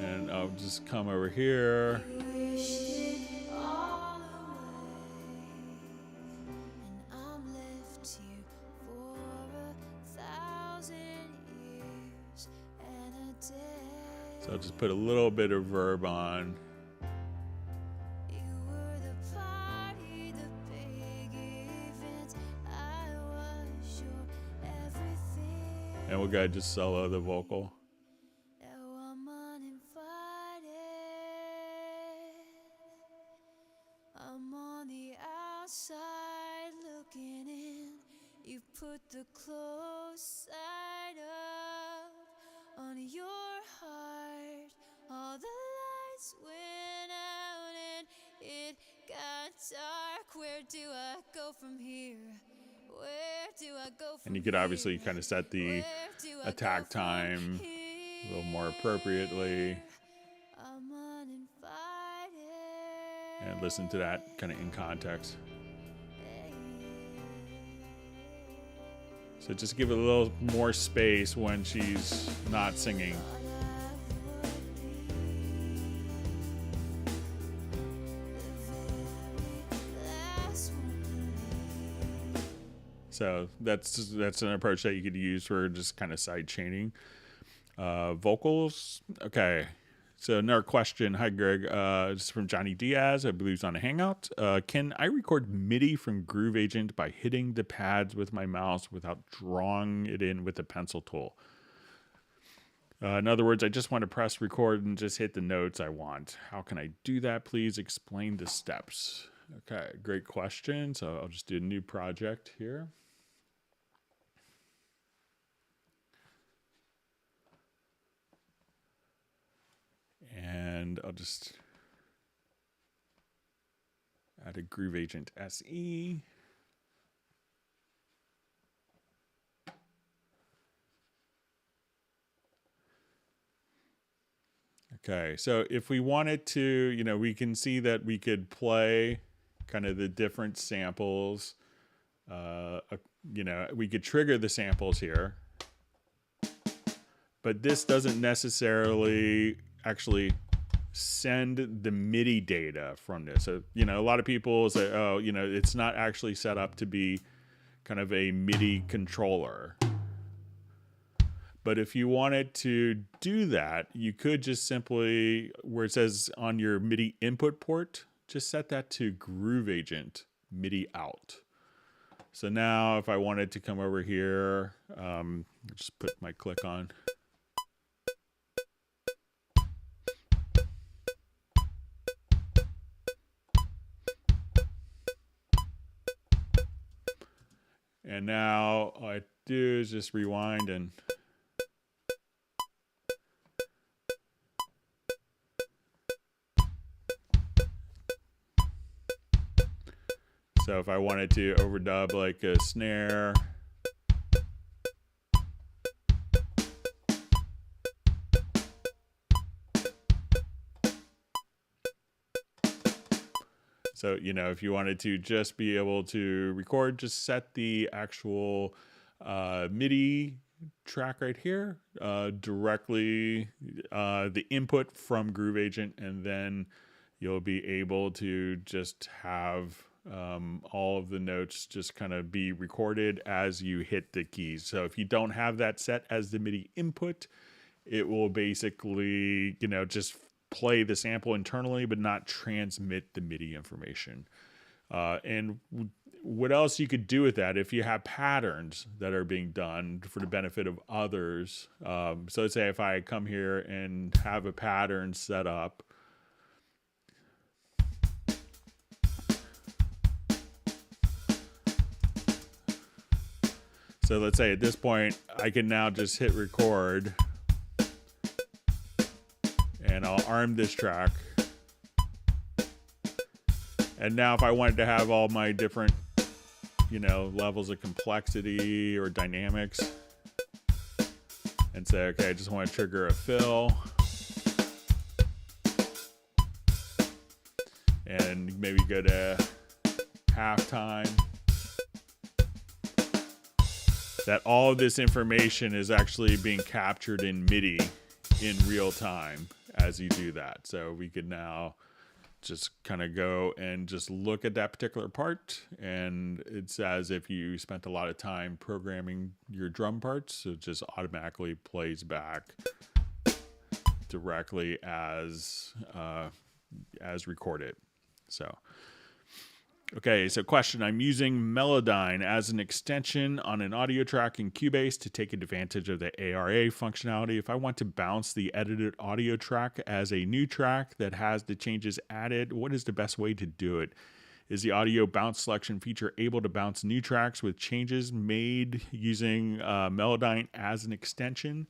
And I'll just come over here. So I'll just put a little bit of verb on. And we'll go ahead and just solo the vocal. I'm on the outside looking in. You put the close side up on your heart. All the lights went out and it got dark. Where do I go from here? Where do I go from here? And you could obviously kind of set the attack time a little more appropriately. And listen to that kind of in context. So just give it a little more space when she's not singing. So that's an approach that you could use for just kind of side chaining. Vocals. Okay. So another question. Hi, Greg. This is from Johnny Diaz. I believe it's on a Hangout. Can I record MIDI from Groove Agent by hitting the pads with my mouse without drawing it in with the pencil tool? In other words, I just want to press record and just hit the notes I want. How can I do that? Please explain the steps. Okay, great question. So I'll just do a new project here. And And I'll just add a Groove Agent SE. Okay, so if we wanted to, you know, we can see that we could play kind of the different samples. You know, we could trigger the samples here, but this doesn't necessarily actually send the MIDI data from this. So, you know, a lot of people say, oh, you know, it's not actually set up to be kind of a MIDI controller. But if you wanted to do that, you could just simply, where it says on your MIDI input port, just set that to Groove Agent MIDI out. So now if I wanted to come over here, just put my click on. And now all I do is just rewind and so if I wanted to overdub like a snare, so, you know, if you wanted to just be able to record, just set the actual MIDI track right here, directly the input from Groove Agent, and then you'll be able to just have all of the notes just kind of be recorded as you hit the keys. So if you don't have that set as the MIDI input, it will basically, you know, just play the sample internally, but not transmit the MIDI information. And what else you could do with that if you have patterns that are being done for the benefit of others. So let's say if I come here and have a pattern set up, so let's say at this point, I can now just hit record and I'll arm this track. And now if I wanted to have all my different, you know, levels of complexity or dynamics and say, okay, I just want to trigger a fill and maybe go to halftime. That all of this information is actually being captured in MIDI in real time as you do that. So we could now just kind of go and just look at that particular part, and it's as if you spent a lot of time programming your drum parts, so it just automatically plays back directly as recorded. So okay, so question. I'm using Melodyne as an extension on an audio track in Cubase to take advantage of the ARA functionality. If I want to bounce the edited audio track as a new track that has the changes added, what is the best way to do it? Is the audio bounce selection feature able to bounce new tracks with changes made using Melodyne as an extension?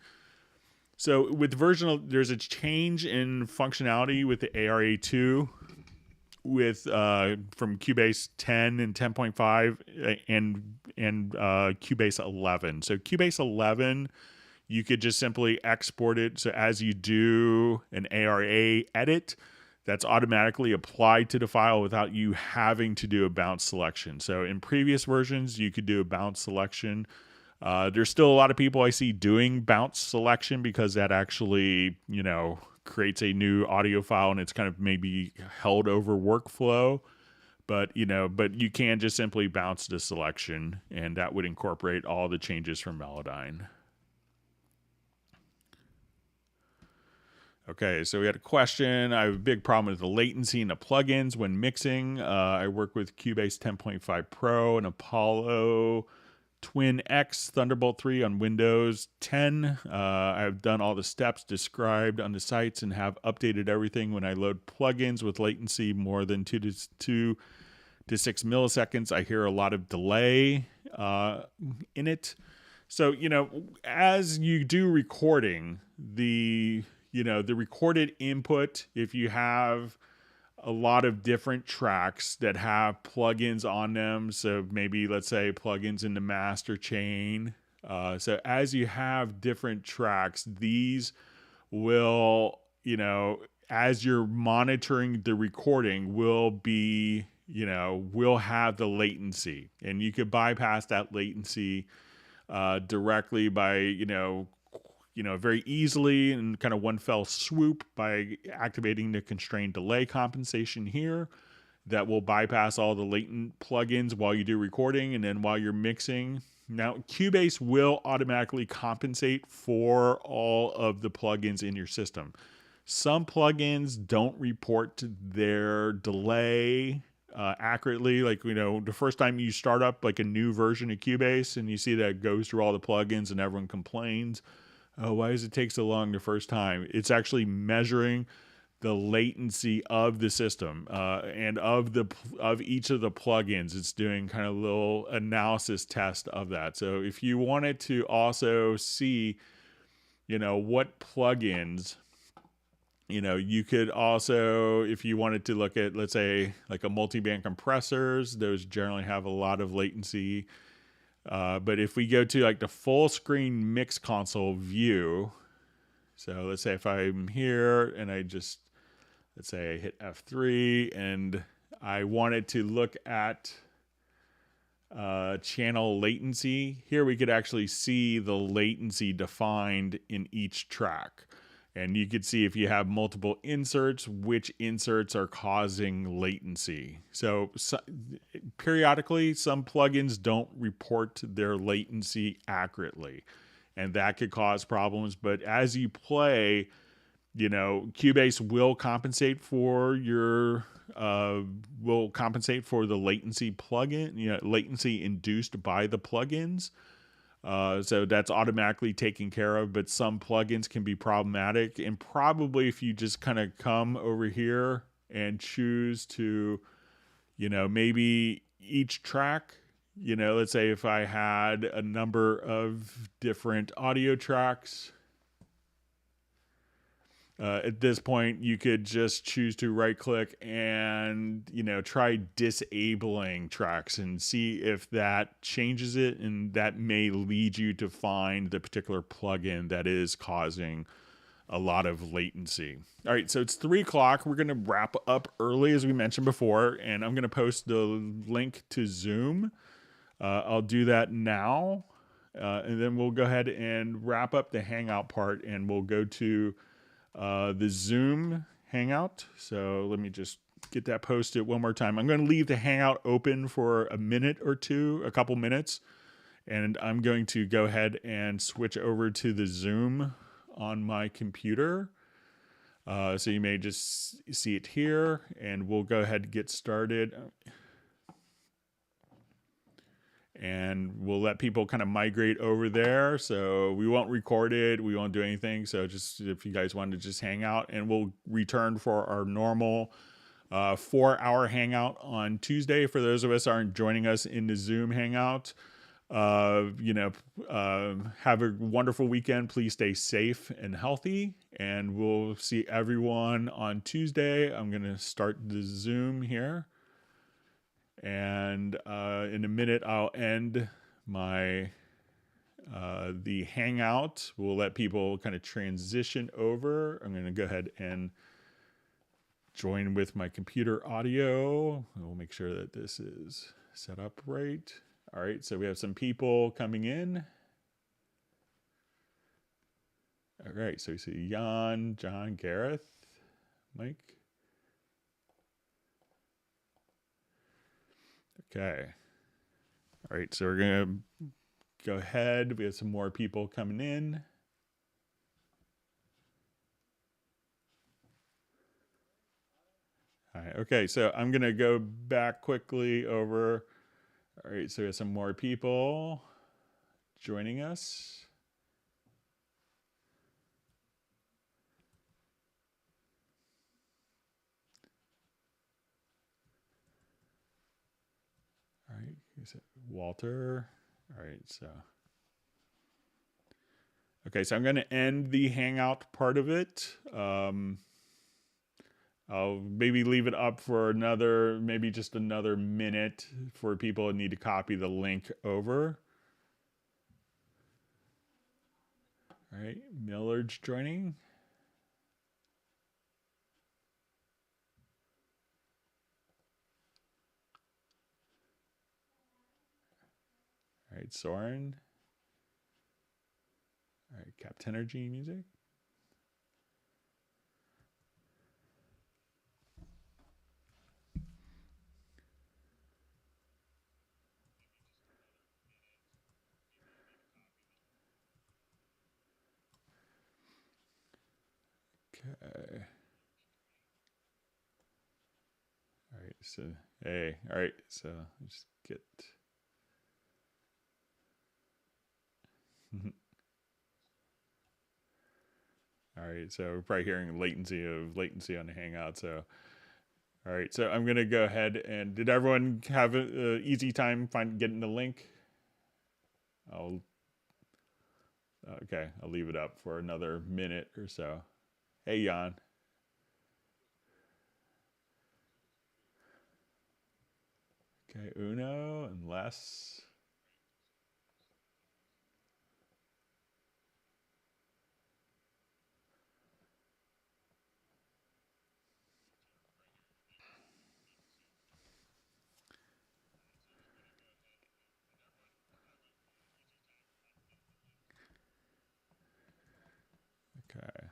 So with there's a change in functionality with the ARA2 with from Cubase 10 and 10.5 and Cubase 11. So Cubase 11, you could just simply export it. So as you do an ARA edit, that's automatically applied to the file without you having to do a bounce selection. So in previous versions, you could do a bounce selection. There's still a lot of people I see doing bounce selection because that actually, you know, creates a new audio file and it's kind of maybe held over workflow, but you can just simply bounce the selection and that would incorporate all the changes from Melodyne. Okay, so we had a question. I have a big problem with the latency in the plugins when mixing. I work with Cubase 10.5 Pro and Apollo Twin X Thunderbolt 3 on Windows 10. I've done all the steps described on the sites and have updated everything. When I load plugins with latency more than 2 to 6 milliseconds, I hear a lot of delay in it. So, you know, as you do recording, the recorded input, if you have a lot of different tracks that have plugins on them, so maybe let's say plugins in the master chain. So as you have different tracks, these will, as you're monitoring the recording, will be, will have the latency, and you could bypass that latency directly by, very easily and kind of one fell swoop by activating the constrained delay compensation here. That will bypass all the latent plugins while you do recording and then while you're mixing. Now, Cubase will automatically compensate for all of the plugins in your system. Some plugins don't report their delay accurately. Like, the first time you start up like a new version of Cubase and you see that it goes through all the plugins and everyone complains, oh, why does it take so long the first time? It's actually measuring the latency of the system and of each of the plugins. It's doing kind of a little analysis test of that. So if you wanted to also see, what plugins, you could also, if you wanted to look at, let's say, like a multi-band compressors, those generally have a lot of latency. But if we go to like the full screen mix console view, so let's say if I'm here and let's say I hit F3 and I wanted to look at channel latency, here we could actually see the latency defined in each track. And you could see if you have multiple inserts, which inserts are causing latency. So periodically, some plugins don't report their latency accurately, and that could cause problems. But as you play, Cubase will compensate for the latency plugin, latency induced by the plugins. So that's automatically taken care of, but some plugins can be problematic. And probably if you just kind of come over here and choose to, maybe each track, let's say if I had a number of different audio tracks, at this point, you could just choose to right click and, try disabling tracks and see if that changes it. And that may lead you to find the particular plugin that is causing a lot of latency. All right, so it's 3:00. We're going to wrap up early, as we mentioned before, and I'm going to post the link to Zoom. I'll do that now, and then we'll go ahead and wrap up the Hangout part, and we'll go to the Zoom Hangout. So let me just get that posted one more time. I'm going to leave the Hangout open for a minute or two, a couple minutes, and I'm going to go ahead and switch over to the Zoom on my computer. So you may just see it here, and we'll go ahead and get started. And we'll let people kind of migrate over there. So we won't record it. We won't do anything. So just if you guys want to just hang out, and we'll return for our normal 4-hour hangout on Tuesday. For those of us who aren't joining us in the Zoom hangout, have a wonderful weekend. Please stay safe and healthy, and we'll see everyone on Tuesday. I'm going to start the Zoom here. And in a minute, I'll end my the Hangout. We'll let people kind of transition over. I'm going to go ahead and join with my computer audio. We'll make sure that this is set up right. All right, so we have some people coming in. All right, so we see Jan, John, Gareth, Mike. Okay. All right, so we're going to go ahead. We have some more people coming in. All right, okay, so I'm going to go back quickly over. All right, so we have some more people joining us. All right, Walter. All right, so. Okay, so I'm going to end the Hangout part of it. I'll maybe leave it up for maybe just another minute for people who need to copy the link over. All right, Millard's joining. All right, Soren. All right, Captenergy music. Okay. All right, so hey, all right, so just get. All right, so we're probably hearing latency on the Hangout. So, all right, so I'm gonna go ahead and did everyone have an easy time getting the link? Okay, I'll leave it up for another minute or so. Hey, Jan. Okay, Uno and Les. Okay.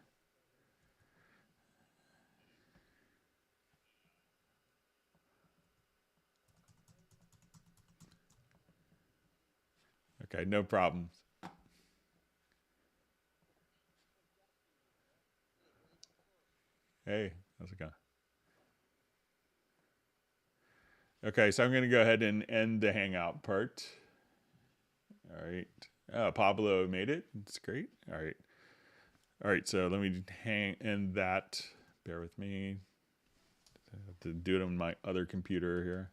Okay, no problems. Hey, how's it going? Okay, so I'm going to go ahead and end the Hangout part. All right. Pablo made it. That's great. All right. All right, so let me end that. Bear with me. I have to do it on my other computer here.